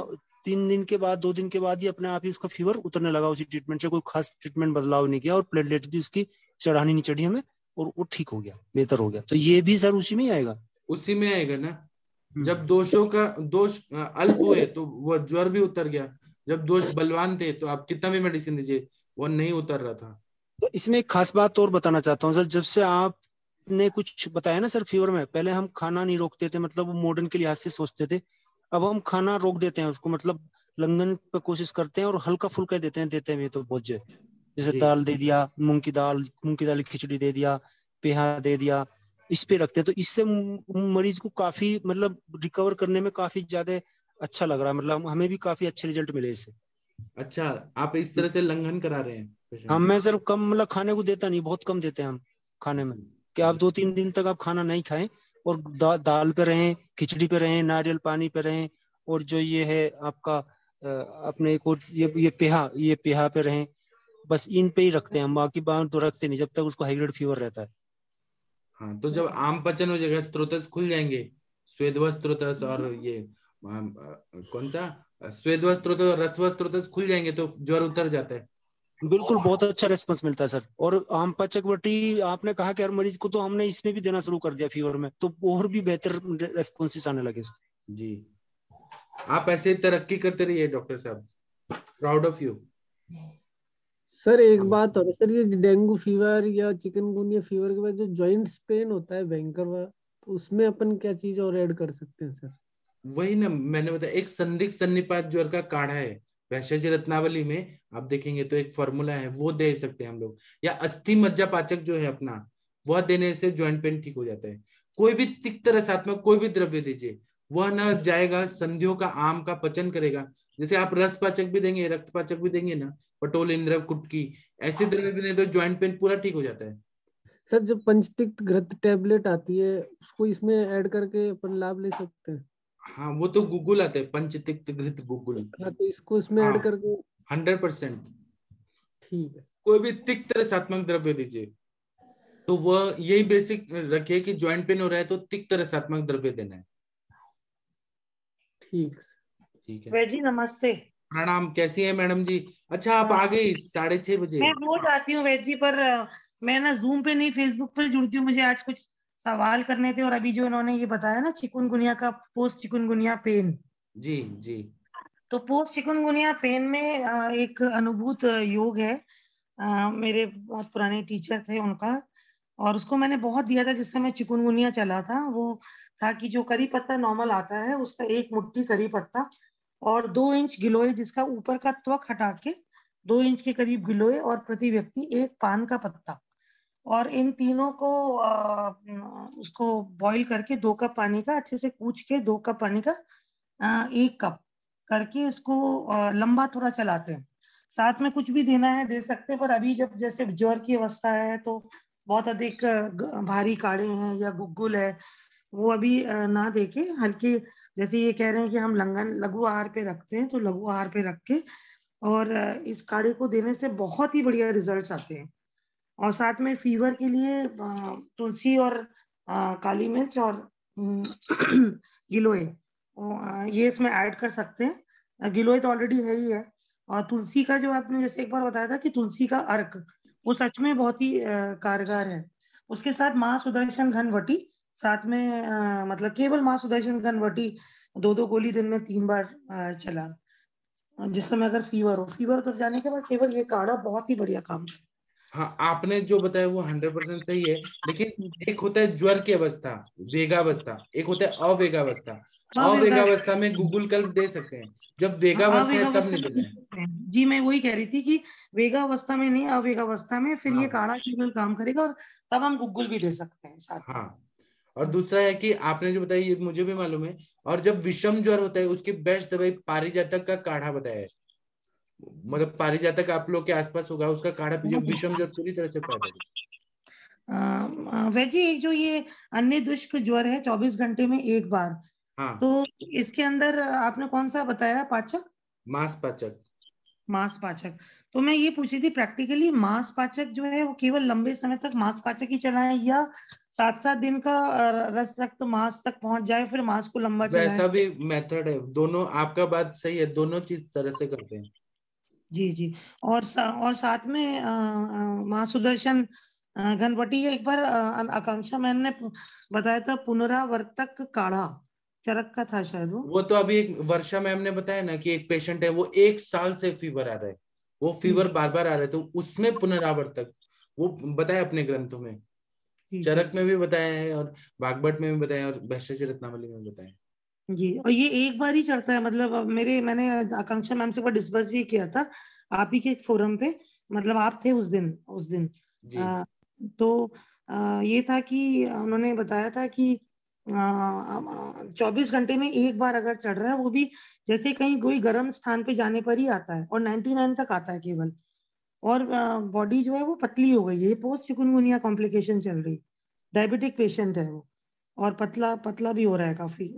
3 दिन के बाद 2 दिन के बाद ही अपने आप ही उसका फीवर उतरने लगा उसी ट्रीटमेंट से। कोई खास ट्रीटमेंट बदलाव नहीं किया, और प्लेटलेट्स भी उसकी चढ़ानी नहीं चढ़ी हमें, और वो ठीक हो गया, बेहतर हो गया। तो ये भी सर उसी में ही आएगा? उसी में आएगा ना। जब दोषों का दोष अल्प हुए तो वो ज्वर भी उतर गया। जब दोष बलवान थे तो आप कितना भी मेडिसिन दीजिए वो नहीं उतर रहा था। तो इसमें एक खास बात और बताना चाहता हूँ सर, जब से आपने कुछ बताया ना सर फीवर में, पहले हम खाना नहीं रोकते थे, मतलब वो मॉडर्न के लिहाज से सोचते थे। अब हम खाना रोक देते हैं उसको, मतलब लंघन पे कोशिश करते हैं, और हल्का फुल्का देते हैं तो बहुत जैसे दाल दे दिया, मूंग की दाल की खिचड़ी दे दिया, पेहा दे दिया, इस पे रखते हैं। तो इससे मरीज को काफी मतलब रिकवर करने में काफी ज्यादा अच्छा लग रहा है, मतलब हमें भी काफी अच्छे रिजल्ट मिले इससे। अच्छा, आप इस तरह से लंघन करा रहे हैं? हाँ, मैं सर कम मतलब खाने को देता नहीं, बहुत कम देते हैं हम खाने में, कि आप 2-3 दिन तक आप खाना नहीं खाएं, और दाल पे रहें, खिचड़ी पे रहें, नारियल पानी पे रहें, और जो ये है आपका अपने को ये पेहा पे रहें। बस इन पे ही रखते हैं हम, बाकी बात तो रखते नहीं जब तक उसको हाई ग्रेड फीवर रहता है। हाँ, तो जब आम पचन हो जाएगा, स्त्रोतस खुल जाएंगे, स्वेदव स्त्रोतस और ये कौन सा स्वेदव स्त्रोतस और रसव स्त्रोतस खुल जाएंगे तो ज्वर उतर जाता है। बिल्कुल, बहुत अच्छा रेस्पॉन्स मिलता है सर। और आम पाचक वटी आपने कहा कि हर मरीज को, तो हमने इसमें भी देना शुरू कर दिया फीवर में, तो और भी बेहतर रेस्पॉन्सेस आने लगे जी। आप ऐसे तरक्की करते रहिए डॉक्टर साहब, प्राउड ऑफ यू। सर एक बात और सर, ये डेंगू फीवर या चिकनगुनिया फीवर के बाद जो जॉइंट्स पेन होता है भयंकर, तो उसमें अपन क्या चीज और ऐड कर सकते हैं सर? वही ना मैंने बताया, एक संदिग्ध सन्निपात ज्वर का काढ़ा है वैशज रत्नावली में, आप देखेंगे तो एक फॉर्मूला है, वो दे सकते हैं हम लोग। या अस्थि मज्जा पाचक जो है अपना, वह देने से ज्वाइंट पेन ठीक हो जाता है। कोई भी तिक्त रसात्मक कोई भी द्रव्य दीजिए, वह ना जाएगा, संधियों का आम का पचन करेगा। जैसे आप रस पाचक भी देंगे, रक्त पाचक भी देंगे ना, पटोल, इंद्रव, कुटकी, ऐसे द्रव्य भी नहीं तो ज्वाइंट पेन पूरा ठीक हो जाता है। सर जो पंचतिक्त घृत टैबलेट आती है, उसको इसमें ऐड करके अपन लाभ ले सकते हैं? हाँ, वो तो गूगल आता है, पंचतिक्त घृत गूगल। हाँ, तो इसको इसमें ऐड करके 100% ठीक है। कोई भी तिक्त रसात्मक द्रव्य दीजिए, तो वह यही बेसिक रखिए कि ज्वाइंट पेन हो रहा है तो तिक्त रसात्मक द्रव्य देना है। ठीक है। वैजी नमस्ते। प्रणाम, कैसी है मैडम जी? अच्छा, आप आ गई 6:30 बजे। मैं रोज आती हूँ वैजी, पर मैं ना जूम पे नहीं फेसबुक पे जुड़ती हूँ। मुझे आज कुछ सवाल करने थे, और अभी जो उन्होंने ये बताया ना चिकुनगुनिया का, पोस्ट चिकुनगुनिया पेन। जी जी। तो पोस्ट चिकुनगुनिया पेन में एक अनुभूत योग है, मेरे बहुत पुराने टीचर थे उनका, और उसको मैंने बहुत दिया था जिस समय चिकुनगुनिया चला था। वो था कि जो करी पत्ता नॉर्मल आता है उसका 1 मुट्ठी करी पत्ता, और 2 इंच गिलोय जिसका ऊपर का त्वक हटा के 2 इंच के करीब गिलोय, और प्रति व्यक्ति 1 पान का पत्ता, और इन तीनों को उसको बॉईल करके 2 कप पानी का, अच्छे से कूच के 2 कप पानी का 1 कप करके इसको लंबा थोड़ा चलाते हैं। साथ में कुछ भी देना है दे सकते हैं, पर अभी जब जैसे ज्वर की अवस्था है तो बहुत अधिक भारी काढ़े हैं या गुग्गुल है, वो अभी ना देके हल्के, जैसे ये कह रहे हैं कि हम लंघन लघु आहार पे रखते हैं, तो लघु आहार पे रख के और इस काढ़े को देने से बहुत ही बढ़िया रिजल्ट्स आते हैं। और साथ में फीवर के लिए तुलसी और काली मिर्च और गिलोय, ये इसमें ऐड कर सकते हैं। गिलोय तो ऑलरेडी है ही है, और तुलसी का जो आपने जैसे एक बार बताया था कि तुलसी का अर्क, वो सच में बहुत ही कारगर है। उसके साथ माँ सुदर्शन घनवटी, साथ में मतलब केवल माँ सुदर्शन घनवटी 2-2 गोली दिन में 3 बार चला, जिस समय अगर फीवर उतर जाने के बाद केवल ये काढ़ा बहुत ही बढ़िया काम है। हाँ, आपने जो बताया वो 100% सही है, लेकिन एक होता है ज्वर की अवस्था, वेगावस्था, एक होता है अवेगावस्था। अवेगावस्था में गूगल कल्प दे सकते हैं, जब वेगावस्था है तब नहीं देना है। जी, मैं वही कह रही थी कि वेगावस्था में नहीं, अवेगावस्था में फिर ये काढ़ा केवल काम करेगा, और तब हम गूगल भी दे सकते हैं साथ में। हाँ, और दूसरा है कि आपने जो बताया ये मुझे भी मालूम है, और जब विषम ज्वर होता है उसकी बेस्ट दवाई पारिजातक का काढ़ा बताया है। मतलब पारिजातक आप लोग के आसपास होगा, उसका काढ़ा पीजिए, विषम ज्वर पूरी तरह से फायदा देगा। वैसे एक जो ये अन्य दुष्क ज्वर है 24 घंटे में एक बार, हाँ, तो इसके अंदर आपने कौन सा बताया पाचक? मांस पाचक। मांस पाचक। तो मैं ये पूछ रही थी प्रैक्टिकली मांस पाचक जो है वो केवल लंबे समय तक मांस पाचक ही चलाएं, या 7-7 दिन का रस रक्त मांस तक पहुंच जाए फिर मांस को लंबा चलाएं? वैसा भी मेथड है, दोनों आपका बात सही है, दोनों चीज तरह से करते हैं। जी जी। और साथ में मां सुदर्शन गणपति, एक बार आकांक्षा मैम ने बताया था पुनरावर्तक काढ़ा, चरक का था शायद वो तो अभी एक वर्षा मैम ने बताया ना कि एक पेशेंट है, वो 1 साल से फीवर आ रहा है, वो फीवर बार बार आ रहा है, तो उसमें पुनरावर्तक वो बताया अपने ग्रंथों में, चरक में भी बताया है और भागवत में भी बताया और भैष्य रत्नावली में बताया। जी, और ये एक बार ही चढ़ता है? मतलब मैंने आकांक्षा मैम से वो डिस्कस भी किया था आप ही के फोरम पे, मतलब आप थे उस दिन तो ये था कि उन्होंने बताया था कि 24 घंटे में एक बार अगर चढ़ रहा है, वो भी जैसे कहीं कोई गर्म स्थान पे जाने पर ही आता है, और 99 तक आता है केवल, और बॉडी जो है वो पतली हो गई है, ये पोस्ट चिकुनगुनिया कॉम्प्लिकेशन चल रही, डायबिटिक पेशेंट है वो, और पतला पतला भी हो रहा है काफी।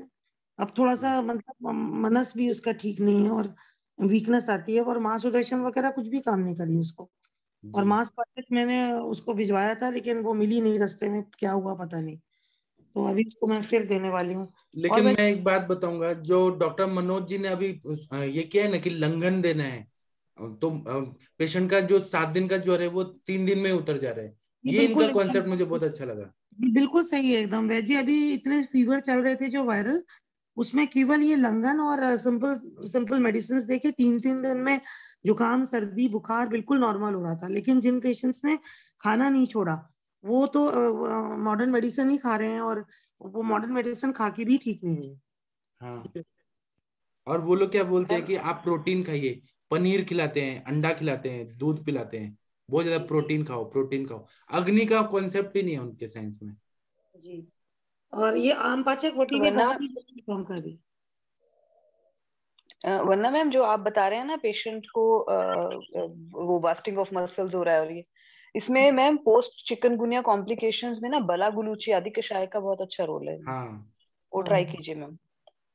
अब थोड़ा सा मतलब मनस भी उसका ठीक नहीं है, और वीकनेस आती है, और मांस सुदर्शन वगैरह कुछ भी काम नहीं करी उसको, और मांस पाचक मैंने उसको भिजवाया था लेकिन वो मिली नहीं, रास्ते में क्या हुआ पता नहीं, तो अभी उसको मैं फिर देने वाली हूँ। लेकिन मैं एक बात बताऊंगा, जो डॉक्टर मनोज जी ने अभी ये किया है ना कि लंघन देना है, तो पेशेंट का जो 7 दिन का ज्वर है वो 3 दिन में उतर जा रहा है, ये इनका कॉन्सेप्ट मुझे बहुत अच्छा लगा। बिल्कुल सही है एकदम वैजी। अभी इतने फीवर चल रहे थे जो वायरल, उसमें केवल ये लंघन और सिंपल मेडिसिन देके 3-3 दिन में जुकाम सर्दी बुखार बिल्कुल नॉर्मल हो रहा था। लेकिन जिन पेशेंट्स ने खाना नहीं छोड़ा वो तो मॉडर्न मेडिसिन ही खा रहे हैं, और वो मॉडर्न मेडिसिन खा के भी ठीक नहीं है। हाँ, और वो लोग क्या बोलते हैं कि आप प्रोटीन खाइए, पनीर खिलाते हैं, अंडा खिलाते हैं, दूध पिलाते हैं, बहुत ज्यादा प्रोटीन खाओ प्रोटीन खाओ। अग्नि का कॉन्सेप्ट ही नहीं है उनके साइंस में जी। और ये आम पाचक वटी ने बहुत ही काम करी। वरना मैम जो आप बता रहे हैं ना पेशेंट को वो वास्टिंग ऑफ मसल्स हो रहा है, और ये इसमें मैम पोस्ट चिकनगुनिया कॉम्प्लिकेशंस में ना बला गुलूची आदि कषाय का बहुत अच्छा रोल है। हाँ, वो ट्राई कीजिए मैम।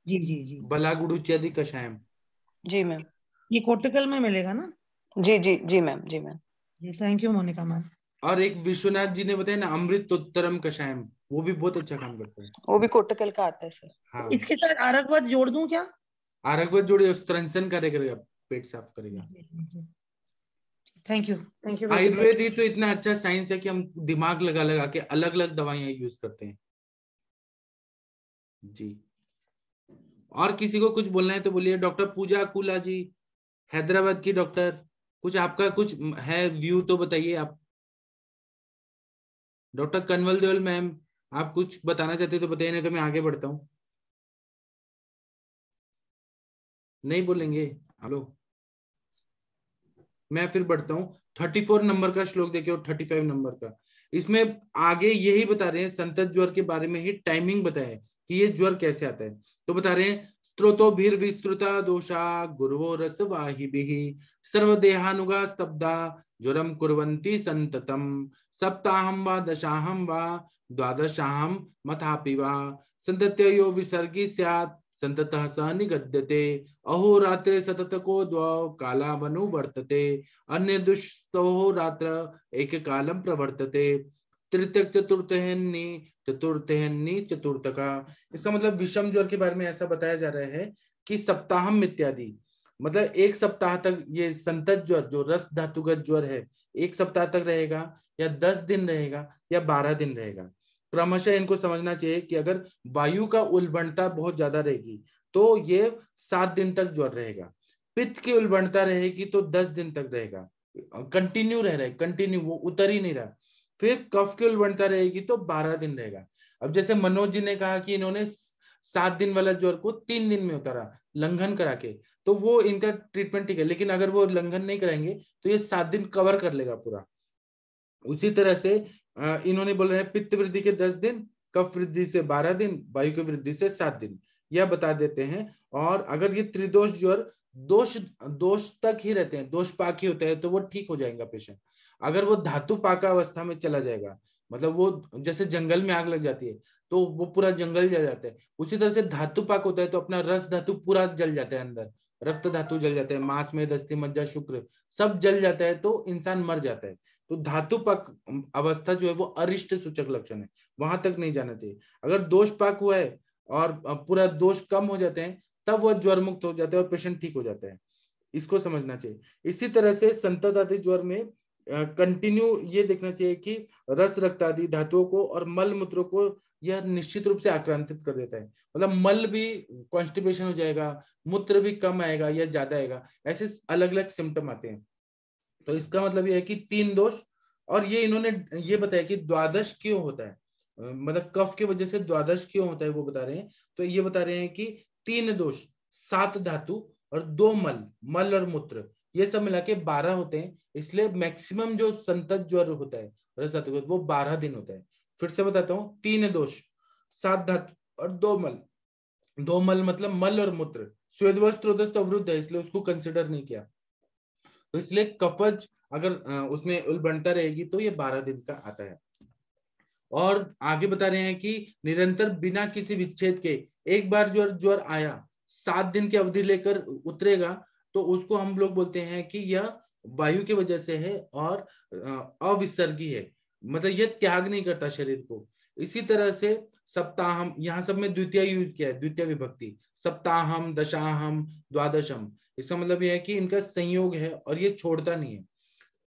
जी जी जी। बला गुलूची आदि कषायम। जी मैम। ये कोर्टिकल में मिलेगा ना? जी जी जी मैम। जी ma'am. Thank you Monika ma'am. और एक विश्वनाथ जी ने बताया ना अमृतोत्तरम कषायम, वो भी बहुत अच्छा काम करता है, वो भी कोर्टिकल का आता है सर। हाँ। इसके साथ आरगवत जोड़ दूं क्या? आरगवत जोड़िए, स्तंसन करेगा, पेट साफ करेगा। Thank you. आयुर्वेद ही तो इतना अच्छा साइंस है कि हम दिमाग लगा लगा के अलग अलग दवाइयां यूज करते हैं जी। और किसी को कुछ बोलना है तो बोलिए। डॉक्टर पूजा कुला जी, हैदराबाद की डॉक्टर, कुछ आपका कुछ है व्यू तो बताइए आप। डॉक्टर कन्वल देओल मैम, आप कुछ बताना चाहते तो बताइए, नहीं तो मैं आगे बढ़ता हूँ। नहीं बोलेंगे? हेलो, मैं फिर बढ़ता हूँ। 34 नंबर का श्लोक देखिए और 35 नंबर का, इसमें आगे यही बता रहे हैं, संतत ज्वर के बारे में ही टाइमिंग बताया कि ये ज्वर कैसे आता है। तो बता रहे हैं स्त्रोतोभिर्विस्तृता दोषा गुरुवो रसवाहिभिः सर्वदेहानुगा स्तब्धा ज्वरम कुर्वन्ति संततम सप्ताहं वा दशाहं वा द्वादशाहं मथापि वा संतत्यो विसर्गी स्यात् संततः स निगद्यते अहोरात्रे सततको द्वौ कालावनुवर्तते अन्य दुष्टो रात्र एक कालम प्रवर्तते तृतीय चतुर्थहन्नी चतुर्थहन्नी चतुर्थका। इसका मतलब विषम ज्वर के बारे में ऐसा बताया जा रहा है कि सप्ताहम इत्यादि, मतलब 1 सप्ताह तक ये संतत ज्वर जो रस धातुगत ज्वर है 1 सप्ताह तक रहेगा, या 10 दिन रहेगा, या 12 दिन रहेगा। क्रमशः इनको समझना चाहिए कि अगर वायु का उल्बणता बहुत ज्यादा रहेगी तो ये 7 दिन तक ज्वर रहेगा, पित्त की उल्बणता रहेगी तो 10 दिन तक रहेगा, कंटिन्यू रह रहा है, कंटिन्यू, वो उतर ही नहीं रहा। फिर कफ की उल्बणता रहेगी तो 12 दिन रहेगा। अब जैसे मनोज जी ने कहा कि इन्होंने 7 दिन वाला ज्वर को 3 दिन में उतारा लंघन करा के, तो वो इनका ट्रीटमेंट ठीक है। लेकिन अगर वो लंघन नहीं कराएंगे तो ये 7 दिन कवर कर लेगा पूरा। उसी तरह से इन्होंने बोला है पित्त वृद्धि के 10 दिन, कफ वृद्धि से 12 दिन, वायु की वृद्धि से 7 दिन, यह बता देते हैं। और अगर ये त्रिदोष ज्वर दोष तक ही रहते हैं, दोष पाक ही होते हैं, तो वो ठीक हो जाएगा पेशेंट। अगर वो धातु पाका अवस्था में चला जाएगा, मतलब वो जैसे जंगल में आग लग जाती है तो वो पूरा जंगल जल जाता है, उसी तरह से धातु पाक होता है तो अपना रस धातु पूरा जल जाता है, अंदर रक्त धातु जल जाता है, मांस में अस्थि मज्जा शुक्र सब जल जाता है, तो इंसान मर जाता है। तो धातु पाक अवस्था जो है वो अरिष्ट सूचक लक्षण है, वहां तक नहीं जाना चाहिए। अगर दोष पाक हुआ है और पूरा दोष कम हो जाते हैं तब वह ज्वर मुक्त हो जाता है और पेशेंट ठीक हो जाता है, इसको समझना चाहिए। इसी तरह से संतत ज्वर में कंटिन्यू ये देखना चाहिए कि रस रक्त आदि धातुओं को और मल मूत्र को यह निश्चित रूप से आक्रांतित कर देता है। मतलब मल भी कॉन्स्टिपेशन हो जाएगा, मूत्र भी कम आएगा या ज्यादा आएगा, ऐसे अलग अलग सिम्टम आते हैं। तो इसका मतलब यह है कि 3 दोष, और ये इन्होंने ये बताया कि द्वादश क्यों होता है, मतलब कफ की वजह से द्वादश क्यों होता है वो बता रहे हैं। तो ये बता रहे हैं कि 3 दोष, 7 धातु और 2 मल और मूत्र, ये सब मिला के 12 होते हैं। इसलिए मैक्सिमम जो संतत ज्वर होता है रस धातु वो 12 दिन होता है। फिर से बताता हूँ, 3 दोष, 7 धातु और 2 मल। 2 मल मतलब मल और मूत्र, स्वेदवस्त्र अवरुद्ध है इसलिए उसको कंसिडर नहीं किया। तो इसलिए कफज अगर उसमें उल्बणता रहेगी तो ये 12 दिन का आता है। और आगे बता रहे हैं कि निरंतर बिना किसी विच्छेद के एक बार ज्वर आया 7 दिन की अवधि लेकर उतरेगा तो उसको हम लोग बोलते हैं कि यह वायु की वजह से है और अविसर्गी है, मतलब यह त्याग नहीं करता शरीर को। इसी तरह से सप्ताहम, यहाँ सब में द्वितीय यूज किया है, द्वितीय विभक्ति, सप्ताहम, दशाहम, द्वादशम, इसका मतलब यह है कि इनका संयोग है और ये छोड़ता नहीं है।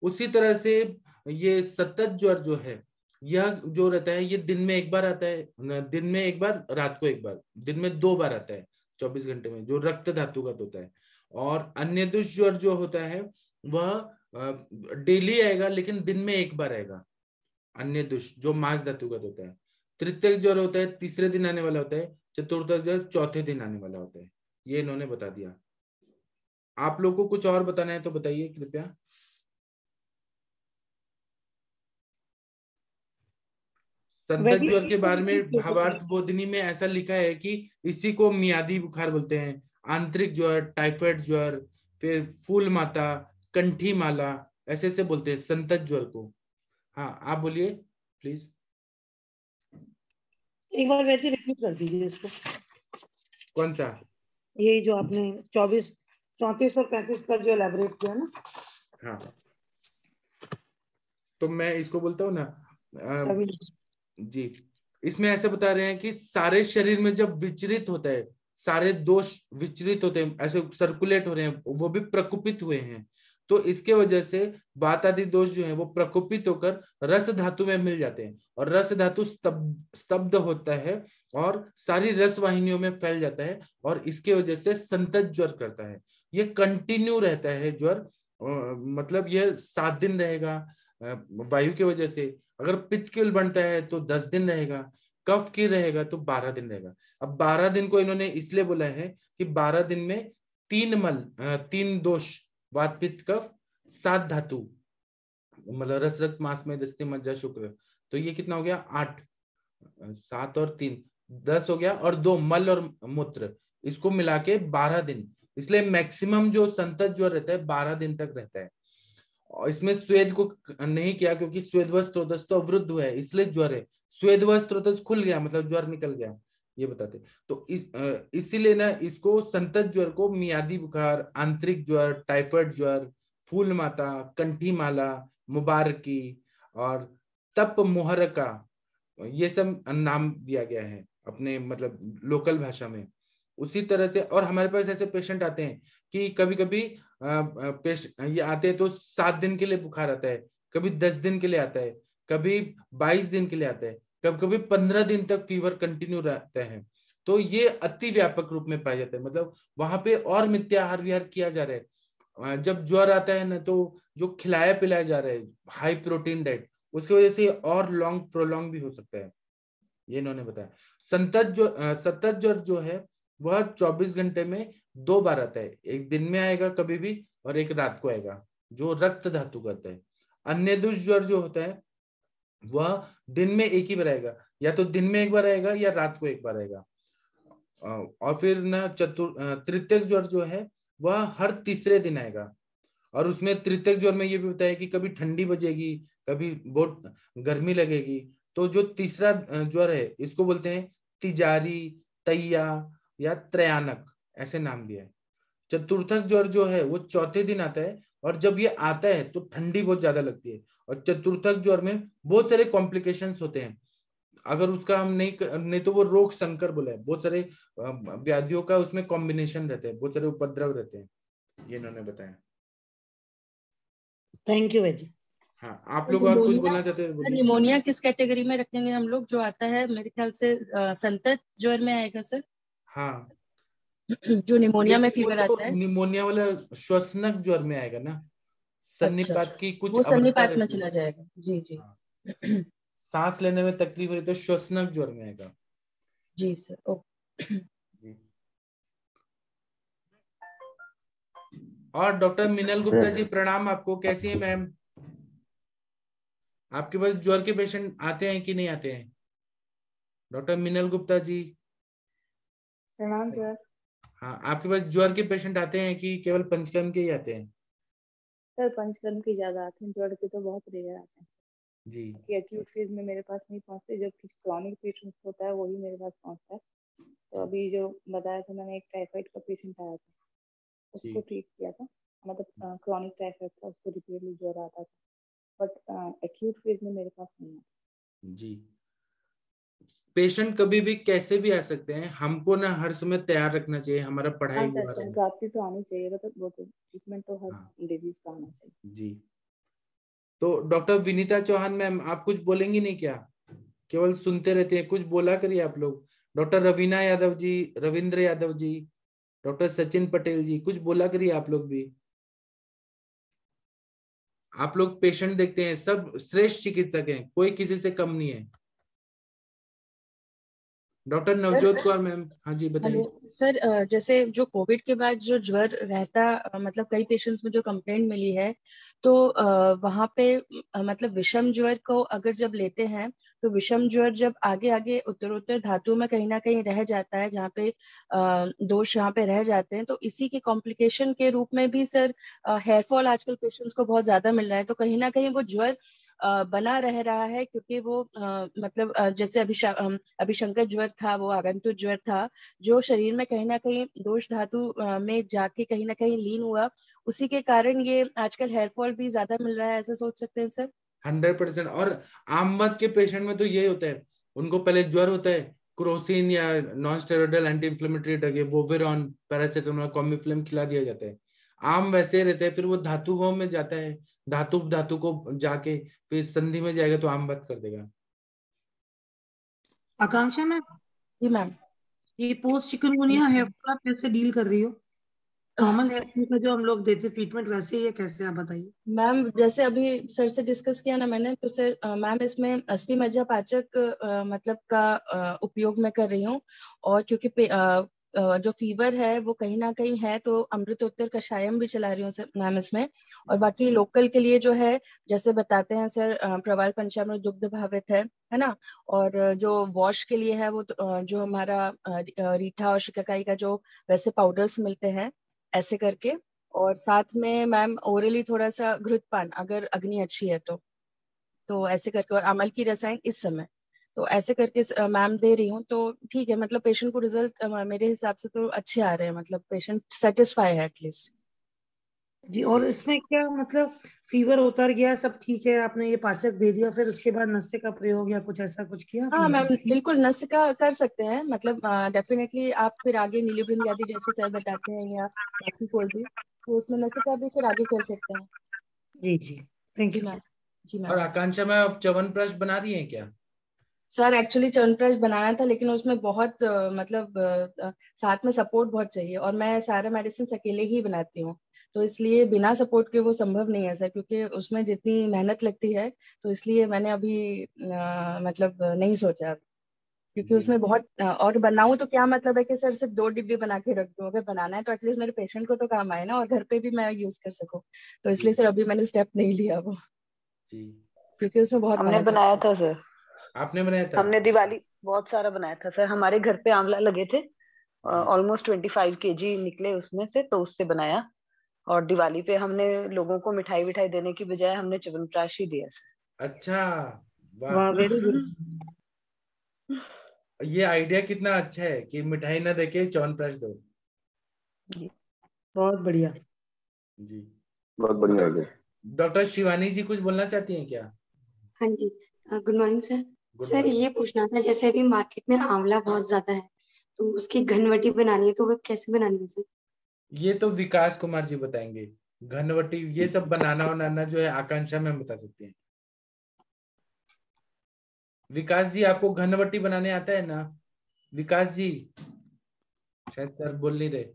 उसी तरह से ये सतत ज्वर जो है यह जो रहता है ये दिन में एक बार आता है, दिन में एक बार, रात को एक बार, दिन में 2 बार आता है 24 घंटे में, जो रक्त धातुगत होता है। और अन्य दुष ज्वर जो होता है वह डेली आएगा लेकिन दिन में एक बार आएगा, अन्य दुष जो मांस धातुगत होता है। तृतीय ज्वर होता है तीसरे दिन आने वाला होता है, चतुर्थ ज्वर चौथे दिन आने वाला होता है। ये इन्होंने बता दिया। आप लोग को कुछ और बताना है तो बताइए कृपया। संतत ज्वर के बारे में भावार्थ बोधिनी में ऐसा लिखा है कि इसी को मियादी बुखार बोलते हैं, आंतरिक ज्वर, टाइफाइड ज्वर, फिर फूल माता, कंठी माला, ऐसे ऐसे बोलते हैं संतत ज्वर को। हाँ आप बोलिए प्लीज। एक बार वैसे रिपीट कर दीजिए इसको। कौन सा? ये जो आपने 24, 34 और 35 का जो एलैबोरेट किया ना। हाँ तो मैं इसको बोलता हूँ ना जी। इसमें ऐसे बता रहे हैं कि सारे शरीर में जब विचरित होता है, सारे दोष विचरित होते हैं, ऐसे सर्कुलेट हो रहे हैं, वो भी प्रकोपित हुए हैं, तो इसके वजह से वात आदि दोष जो है वो प्रकोपित होकर रस धातु में मिल जाते हैं और रस धातु स्तब्ध होता है और सारी रस वाहिनियों में फैल जाता है और इसके वजह से संतत ज्वर करता है। ये कंटिन्यू रहता है ज्वर, मतलब यह 7 दिन रहेगा वायु की वजह से। अगर पित्त की उल्बणता है तो 10 दिन रहेगा, कफ की रहेगा तो 12 दिन रहेगा। अब 12 दिन को इन्होंने इसलिए बोला है कि 12 दिन में 3 दोष, वात पित्त कफ, 7 धातु, मतलब रस रक्त मांस में अस्थि मज्जा शुक्र, तो ये कितना हो गया 8, 7 और 3 10 हो गया, और 2 मल और मूत्र, इसको मिला के 12 दिन। इसलिए मैक्सिमम जो संतत ज्वर रहता है 12 दिन तक रहता है। और इसमें स्वेद को नहीं किया क्योंकि स्वेदवस्त्रोतस तो अवरुद्ध हुआ है इसलिए ज्वर है, स्वेदवस्त्रोतस खुल गया मतलब ज्वर निकल गया, ये बताते। तो इसीलिए ना इसको संतत ज्वर को मियादी बुखार, आंतरिक ज्वर, टाइफाइड ज्वर, फूल माता, कंठी माला, मुबारकी और तप मुहरका, ये सब नाम दिया गया है अपने मतलब लोकल भाषा में। उसी तरह से और हमारे पास ऐसे पेशेंट आते हैं कि कभी कभी ये आते हैं तो 7 दिन के लिए बुखार आता है, कभी 10 दिन के लिए आता है, कभी 22 दिन के लिए आता है, कभी कभी 15 दिन तक फीवर कंटिन्यू रहता है। तो ये अति व्यापक रूप में पाया जाता है, मतलब वहां पे और मिथ्याहार विहार किया जा रहा है। जब ज्वर आता है ना, तो जो खिलाया पिलाया जा रहा है हाई प्रोटीन डाइट, उसकी वजह से और लॉन्ग प्रोलॉन्ग भी हो सकता है, ये इन्होंने बताया। सतत ज्वर जो है वह 24 घंटे में 2 बार आता है, एक दिन में आएगा कभी भी और एक रात को आएगा, जो रक्त धातु कहता है। अन्य दुष्ट ज्वर जो होता है वह दिन में एक ही बार आएगा, या तो दिन में एक बार आएगा या रात को एक बार आएगा। और फिर न तृतीयक ज्वर जो है वह हर तीसरे दिन आएगा, और उसमें तृतीयक ज्वर में ये भी बताया कि कभी ठंडी बजेगी, कभी बहुत गर्मी लगेगी। तो जो तीसरा ज्वर है इसको बोलते हैं तिजारी, तैया या त्रयानक, ऐसे नाम दिया है। चतुर्थक ज्वर जो है वो चौथे दिन आता है, और जब ये आता है तो ठंडी बहुत ज्यादा लगती है, और चतुर्थक ज्वर में बहुत सारे कॉम्प्लिकेशंस होते हैं। अगर उसका हम नहीं तो वो रोग संकर बोला है, बहुत सारे व्याधियों का उसमें कॉम्बिनेशन रहते हैं, बहुत सारे उपद्रव रहते हैं, ये इन्होंने बताया। थैंक यू वैद्य। हाँ, आप लोग और कुछ बोलना चाहते हैं? निमोनिया किस कैटेगरी में रखेंगे हम लोग, जो आता है मेरे ख्याल से संतत ज्वर में आएगा सर? हाँ, जो निमोनिया में फीवर आता है, निमोनिया वाला श्वसनक ज्वर में आएगा ना, सन्निपात की कुछ वो सन्निपात में रहती है। चला जाएगा। जी जी। हाँ। सांस लेने में तकलीफ हो रही तो श्वसनक ज्वर में आएगा। जी सर, ओके। और डॉक्टर मिनल गुप्ता जी प्रणाम आपको, कैसी है मैम? आपके पास ज्वर के पेशेंट आते हैं कि नहीं आते हैं? डॉक्टर मिनल गुप्ता जी प्रणाम सर। हाँ, आपके पास ज्वर के पेशेंट आते हैं कि केवल पंचकर्म के ही आते हैं? सर पंचकर्म के ज्यादा आते हैं, ज्वर के तो बहुत रेयर आते हैं जी। कि एक्यूट फेज में मेरे पास नहीं पहुंचते, जबकि क्रॉनिक पेशेंट होता है वही मेरे पास पहुंचता है। तो अभी जो बताया था मैंने, एक टाइफाइड का पेशेंट आया था, उसको ट्रीट किया था, मतलब क्रॉनिक टाइफाइड था, उसको रिपीटेडली ज्वर आता था, बट एक्यूट फेज में मेरे पास नहीं आता। जी, पेशेंट कभी भी कैसे भी आ सकते हैं, हमको ना हर समय तैयार रखना चाहिए, हमारा पढ़ाई हाँ सर, संक्रांति तो आनी चाहिए, वो तो ट्रीटमेंट तो हर डिजीज का आना चाहिए। जी। तो डॉक्टर विनीता चौहान मैम, आप कुछ बोलेंगी नहीं क्या? केवल सुनते रहते हैं, कुछ बोला करिए आप लोग। डॉक्टर रवीना यादव जी, रविंद्र यादव जी, डॉक्टर सचिन पटेल जी, कुछ बोला करिए आप लोग भी। आप लोग पेशेंट देखते हैं, सब श्रेष्ठ चिकित्सक हैं, कोई किसी से कम नहीं है। डॉक्टर नवजोत कौर मैम, हाँ जी बताइए। सर, जैसे जो कोविड के बाद जो ज्वर रहता, मतलब कई पेशेंट्स में जो कंप्लेंट मिली है, तो वहाँ पे मतलब विषम ज्वर को अगर जब लेते हैं तो विषम ज्वर जब आगे आगे उत्तरोत्तर धातु में कहीं ना कहीं रह जाता है, जहाँ पे दोष यहाँ पे रह जाते हैं, तो इसी के कॉम्प्लिकेशन के रूप में भी सर हेयरफॉल आजकल पेशेंट्स को बहुत ज्यादा मिल रहा है। तो कहीं ना कहीं वो ज्वर बना रह रहा है, क्योंकि वो मतलब जैसे अभिशंकर ज्वर था, वो आगंतुक ज्वर था, जो शरीर में कहीं ना कहीं दोष धातु में जाके कहीं ना कहीं लीन हुआ, उसी के कारण ये आजकल हेयरफॉल भी ज्यादा मिल रहा है, ऐसा सोच सकते हैं सर? 100%। और आमवत के पेशेंट में तो यही होता है, उनको पहले ज्वर होता है, क्रोसिन या non steroidal anti inflammatory drug है, वोविरॉन, पैरासिटामोल, कॉमिफ्लेम खिला दिया जाता है। आम वैसे रहते हैं, फिर वो धातु में जाता है, धातु को जाके फिर संधि में जाएगा तो आम बात कर देगा। आकांक्षा मैम। जी मैम। ये पोस्ट चिकनगुनिया हेयरफॉल आप कैसे डील कर रही हो? नॉर्मल हेयरफॉल का जो हम लोग देते ट्रीटमेंट वैसे ही है, कैसे आप बताइए? मैम, जैसे अभी सर से डिस्कस किया ना मैंने, तो सर मैम इसमें अस्थि मज्जा पाचक मतलब का उपयोग मैं कर रही हूँ, और क्योंकि जो फीवर है वो कहीं ना कहीं है, तो अमृतोत्तर कषायम भी चला रही हूँ सर मैम इसमें। और बाकी लोकल के लिए जो है, जैसे बताते हैं सर, प्रवाल पंचामृत दुग्ध भावित है ना, और जो वॉश के लिए है वो जो हमारा रीठा और शिकाकाई का जो वैसे पाउडर्स मिलते हैं, ऐसे करके। और साथ में मैम ओरली थोड़ा सा घृतपान, अगर अग्नि अच्छी है तो ऐसे करके, और अमल की रसायन इस समय, तो ऐसे करके मैम दे रही हूँ। तो ठीक है, मतलब पेशेंट को रिजल्ट मेरे हिसाब से तो अच्छे आ रहे हैं, मतलब पेशेंट सेटिस्फाई है एटलीस्ट। जी, और इसमें क्या मतलब फीवर उतर गया, सब ठीक है, आपने ये पाचक दे दिया, फिर उसके बाद नशे का प्रयोग या कुछ ऐसा कुछ किया? हाँ मैम, बिल्कुल नस का कर सकते हैं, मतलब डेफिनेटली आप फिर आगे नीलिबृंग आदि जैसे सर बताते हैं, या बाकी कोई भी, तो उसमें नस का भी फिर आगे कर सकते हैं। जी जी, थैंक यू मैम। जी मैम। और आकांक्षा में आप च्यवनप्राश बना रही हैं क्या? सर एक्चुअली च्यवनप्राश बनाया था, लेकिन उसमें बहुत मतलब साथ में सपोर्ट बहुत चाहिए, और मैं सारा मेडिसिन अकेले ही बनाती हूँ, तो इसलिए बिना सपोर्ट के वो संभव नहीं है सर, क्योंकि उसमें जितनी मेहनत लगती है, तो इसलिए मैंने अभी मतलब नहीं सोचा, क्योंकि उसमें बहुत और बनाऊं तो क्या मतलब है कि सर सिर्फ 2 डिब्बे बना के रख दूं, अगर बनाना है तो एटलीस्ट मेरे पेशेंट को तो काम आए ना, और घर पे भी मैं यूज कर सकूं। तो इसलिए सर अभी मैंने स्टेप नहीं लिया वो, क्योंकि उसमें बहुत हमने मेहनत बनाया था सर, आपने बनाया था? हमने दिवाली बहुत सारा बनाया था सर, हमारे घर पे आंवला लगे थे, ऑलमोस्ट 25 kg निकले उसमें से, तो उससे बनाया। और दिवाली पे हमने लोगों को मिठाई विठाई देने की बजाय हमने च्यवनप्राश ही दिया सर। अच्छा, वाह वाह, वेरी गुड। ये आइडिया कितना अच्छा है कि मिठाई ना देके च्यवनप्राश दो। बहुत बढ़िया जी, बहुत बढ़िया आइडिया। डॉक्टर शिवानी जी कुछ बोलना चाहती हैं क्या? हाँ जी, good morning sir. Good sir morning. ये पूछना था, जैसे अभी मार्केट में आंवला बहुत ज्यादा है, तो उसकी घनवटी बनानी है, तो वो कैसे बनानी है सर? ये तो विकास कुमार जी बताएंगे। घनवटी ये सब बनाना बनाना जो है आकांक्षा में बता सकते हैं। विकास जी आपको घनवटी बनाने आता है ना? विकास जी शायद सर बोल नहीं रहे।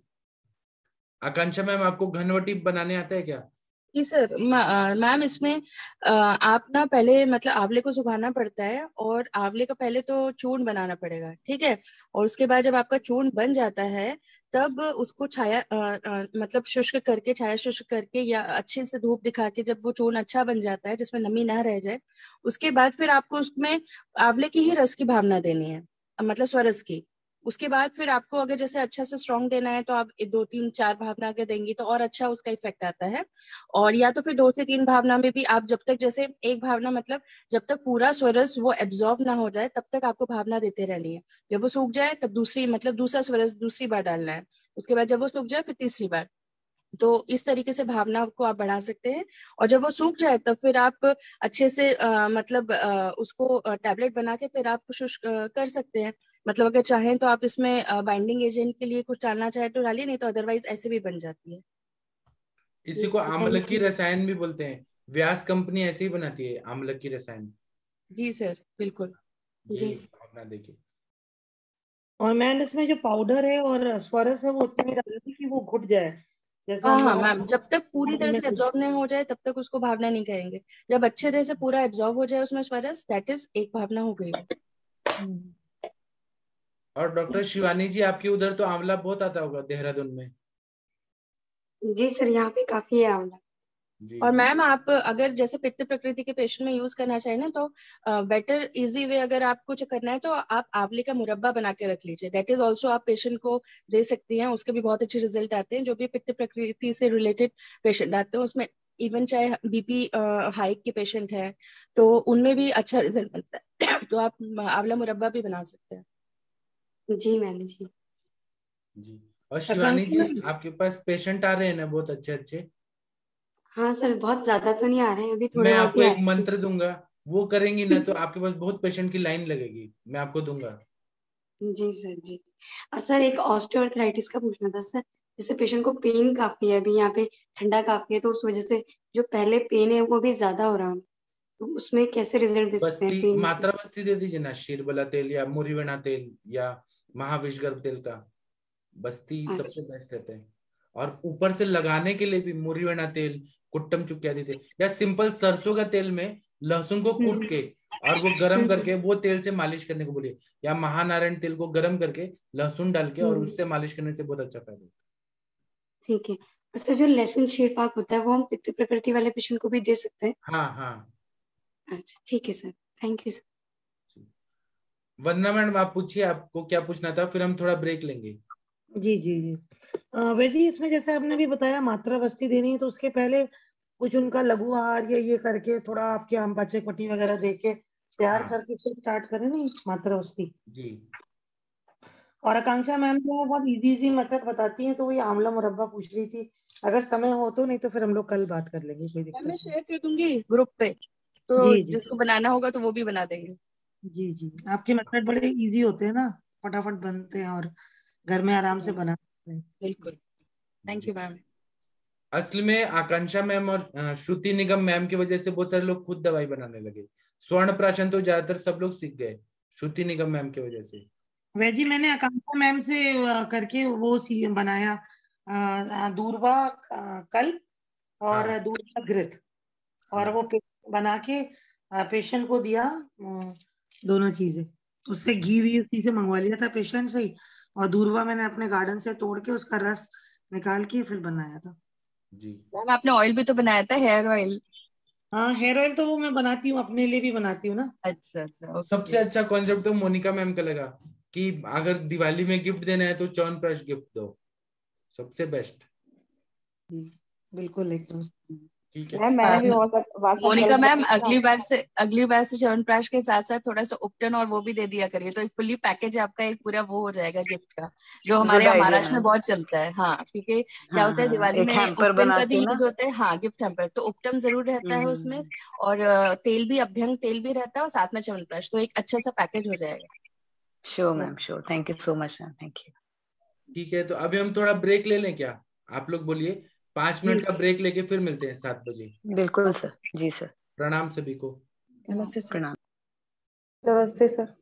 आकांक्षा मैम आपको घनवटी बनाने आता है क्या? जी सर, मैम इसमें आप ना पहले मतलब आंवले को सुखाना पड़ता है, और आंवले का पहले तो चूर्ण बनाना पड़ेगा, ठीक है। और उसके बाद जब आपका चूर्ण बन जाता है, तब उसको छाया मतलब शुष्क करके, छाया शुष्क करके या अच्छे से धूप दिखा के, जब वो चूर्ण अच्छा बन जाता है जिसमें नमी ना रह जाए, उसके बाद फिर आपको उसमें आंवले की ही रस की भावना देनी है, मतलब स्वरस की। उसके बाद फिर आपको अगर जैसे अच्छा से स्ट्रॉन्ग देना है, तो आप 2 3 4 भावना के देंगी तो और अच्छा उसका इफेक्ट आता है। और या तो फिर 2 से 3 भावना में भी आप, जब तक जैसे एक भावना मतलब जब तक पूरा स्वरस वो एब्जॉर्ब ना हो जाए, तब तक आपको भावना देते रहनी है। जब वो सूख जाए तब दूसरी मतलब दूसरा स्वरस दूसरी बार डालना है। उसके बाद जब वो सूख जाए फिर तीसरी बार। तो इस तरीके से भावना को आप बढ़ा सकते हैं। और जब वो सूख जाए तब फिर आप अच्छे से मतलब उसको टैबलेट बना के फिर आप शुष्क कर सकते हैं। मतलब अगर चाहें तो आप इसमें बाइंडिंग एजेंट के लिए कुछ डालना चाहे तो डालिए, नहीं तो अदरवाइज ऐसे भी बन जाती है। इसी को आम्लकी रसायन भी बोलते हैं। व्यास कंपनी ऐसे ही बनाती है आम्लकी रसायन। जी सर, बिल्कुल। जी अपना देखिए। और मैंने इसमें जो पाउडर है और स्वरस है वो उतने डालेंगे कि वो घुट जाए, जैसे हाँ हम हाँ लोग मैम, जब तक पूरी तरह से एब्जॉर्ब नहीं हो जाए तब तक उसको भावना नहीं कहेंगे। जब अच्छे तरह से पूरा एब्जॉर्ब हो जाए उसमें स्वरस, दैट इज एक भावना हो गई वो। और डॉक्टर शिवानी जी आपके उधर तो आंवला बहुत आता होगा देहरादून में। जी सर, यहाँ पे काफी है आंवला। और मैम आप अगर जैसे पित्त प्रकृति के पेशेंट में यूज करना चाहे ना, तो बेटर इजी वे अगर आप कुछ करना है तो आप आंवले का मुरब्बा बना के रख लीजिए। दैट इज ऑल्सो आप पेशेंट को दे सकती हैं, उसके भी बहुत अच्छे रिजल्ट आते हैं। जो भी पित्त प्रकृति से रिलेटेड पेशेंट आते हैं उसमें, इवन चाहे बीपी हाई के पेशेंट है तो उनमें भी अच्छा रिजल्ट मिलता है। तो आप आंवला मुरब्बा भी बना सकते हैं। जी मैम जी। और शिवानी जी आपके पास पेशेंट आ रहे हैं ना बहुत अच्छे अच्छे? हाँ सर, बहुत ज्यादा तो नहीं आ रहे हैं, अभी थोड़े मैं बहुत आपको ही आ एक रहे हैं। मंत्र दूंगा, वो करेंगी ना तो आपके पास बहुत पेशेंट की लाइन लगेगी। मैं आपको दूंगा। जी सर जी। और सर एक ऑस्टियोआर्थराइटिस का पूछना था सर। जैसे पेशेंट को पेन काफी है, अभी यहाँ पे ठंडा काफी है, तो उस वजह से जो पहले पेन है वो भी ज्यादा हो रहा है, तो उसमें कैसे रिजल्ट दे सकते हैं बस्ती पेन? मात्रा बस्ती दे दीजिए ना, शीरबला तेल या मुरीवेणा तेल या महाविषगर्भ तेल का। बस्ती सबसे बेस्ट रहता है। और ऊपर से लगाने के लिए भी मुरीवेणा तेल, कुट्टम चुक्की आदि तेल, या सिंपल सरसों का तेल में लहसुन को कूट के और वो गरम करके वो तेल से मालिश करने को बोलिए, या महानारायण तेल को गरम करके लहसुन डाल के और उससे मालिश करने से बहुत अच्छा फायदा होता है। ठीक है। और सर जो लहसुन शीरपाक होता है वो हम पित्त प्रकृति वाले पेशेंट को भी दे सकते हैं? हाँ हाँ। अच्छा ठीक है sir, thank you sir. Vandana madam आप पूछिए, आपको क्या पूछना था, फिर हम थोड़ा ब्रेक लेंगे। जी जी जी। वैसे इसमें जैसे आपने भी बताया मात्रा बस्ती देनी है, तो उसके पहले कुछ उनका लघु आहार या ये करके थोड़ा आपके आम पाचक पट्टी वगैरह दे के तैयार करके फिर स्टार्ट करें नहीं मात्रा बस्ती जी। और आकांक्षा मैम जो है बहुत इजी मेथड बताती हैं, तो वही आंवला मुरब्बा पूछ रही थी, अगर समय हो तो, नहीं तो फिर हम लोग कल बात कर लेंगे, कोई दिक्कत मैं नहीं। शेयर कर दूंगी ग्रुप पे, तो जी जी जिसको बनाना होगा तो वो भी बना देंगे। जी जी। आपके मेथड बड़े इजी होते हैं ना, फटाफट बनते हैं और घर में आराम से बना सकते हैं। बिल्कुल, थैंक यू मैम। असल में आकांक्षा मैम और श्रुति निगम मैम की वजह से बहुत सारे लोग खुद दवाई बनाने लगे। स्वर्ण प्राशन तो ज्यादातर सब लोग सीख गए श्रुति निगम मैम की वजह से। वैजी मैंने आकांक्षा मैम से करके वो बनाया, दूरवा कल्प और हाँ। दूरवा घृत, और वो बना के पेशेंट को दिया, दोनों चीजें। उससे घी भी उसी से मंगवा लिया था पेशेंट से ही, और दूरवा मैंने अपने गार्डन से तोड़ के उसका रस निकाल के फिर बनाया था। जी मैम आपने ऑयल भी तो बनाया था, हेयर ऑयल। हाँ, हेयर ऑयल तो वो मैं बनाती हूँ, अपने लिए भी बनाती हूँ ना। अच्छा अच्छा, सबसे अच्छा कॉन्सेप्ट तो मोनिका मैम का लगा कि अगर दिवाली में गिफ्ट देना है तो च्यवनप्राश गिफ्ट दो, सबसे बेस्ट। बिल्कुल एकदम ठीक है। मैम मैंने भी मोनिका मैम अगली बार से च्यवनप्राश के साथ साथ थोड़ा सा उपटन और वो भी दे दिया करिए, तो एक फुल्ली पैकेज आपका एक पूरा वो हो जाएगा गिफ्ट का, जो हमारे यहाँ महाराष्ट्र में बहुत चलता है। हाँ, क्योंकि क्या होता है दिवाली में उपटन का भी यूज होता है। हाँ, गिफ्ट हैम्पर, तो उपटन जरूर रहता है उसमें, और तेल भी, अभ्यंग तेल भी रहता है, और साथ में च्यवनप्राश, तो एक अच्छा सा पैकेज हो जाएगा। Sure ma'am, sure. Thank you so much ma'am, thank you. ठीक है, तो अभी हम थोड़ा ब्रेक ले लें क्या? आप लोग बोलिए। 5 मिनट का ब्रेक लेके फिर मिलते हैं 7 बजे। बिल्कुल सर। जी सर। प्रणाम सभी को। नमस्ते सर। नमस्ते सर।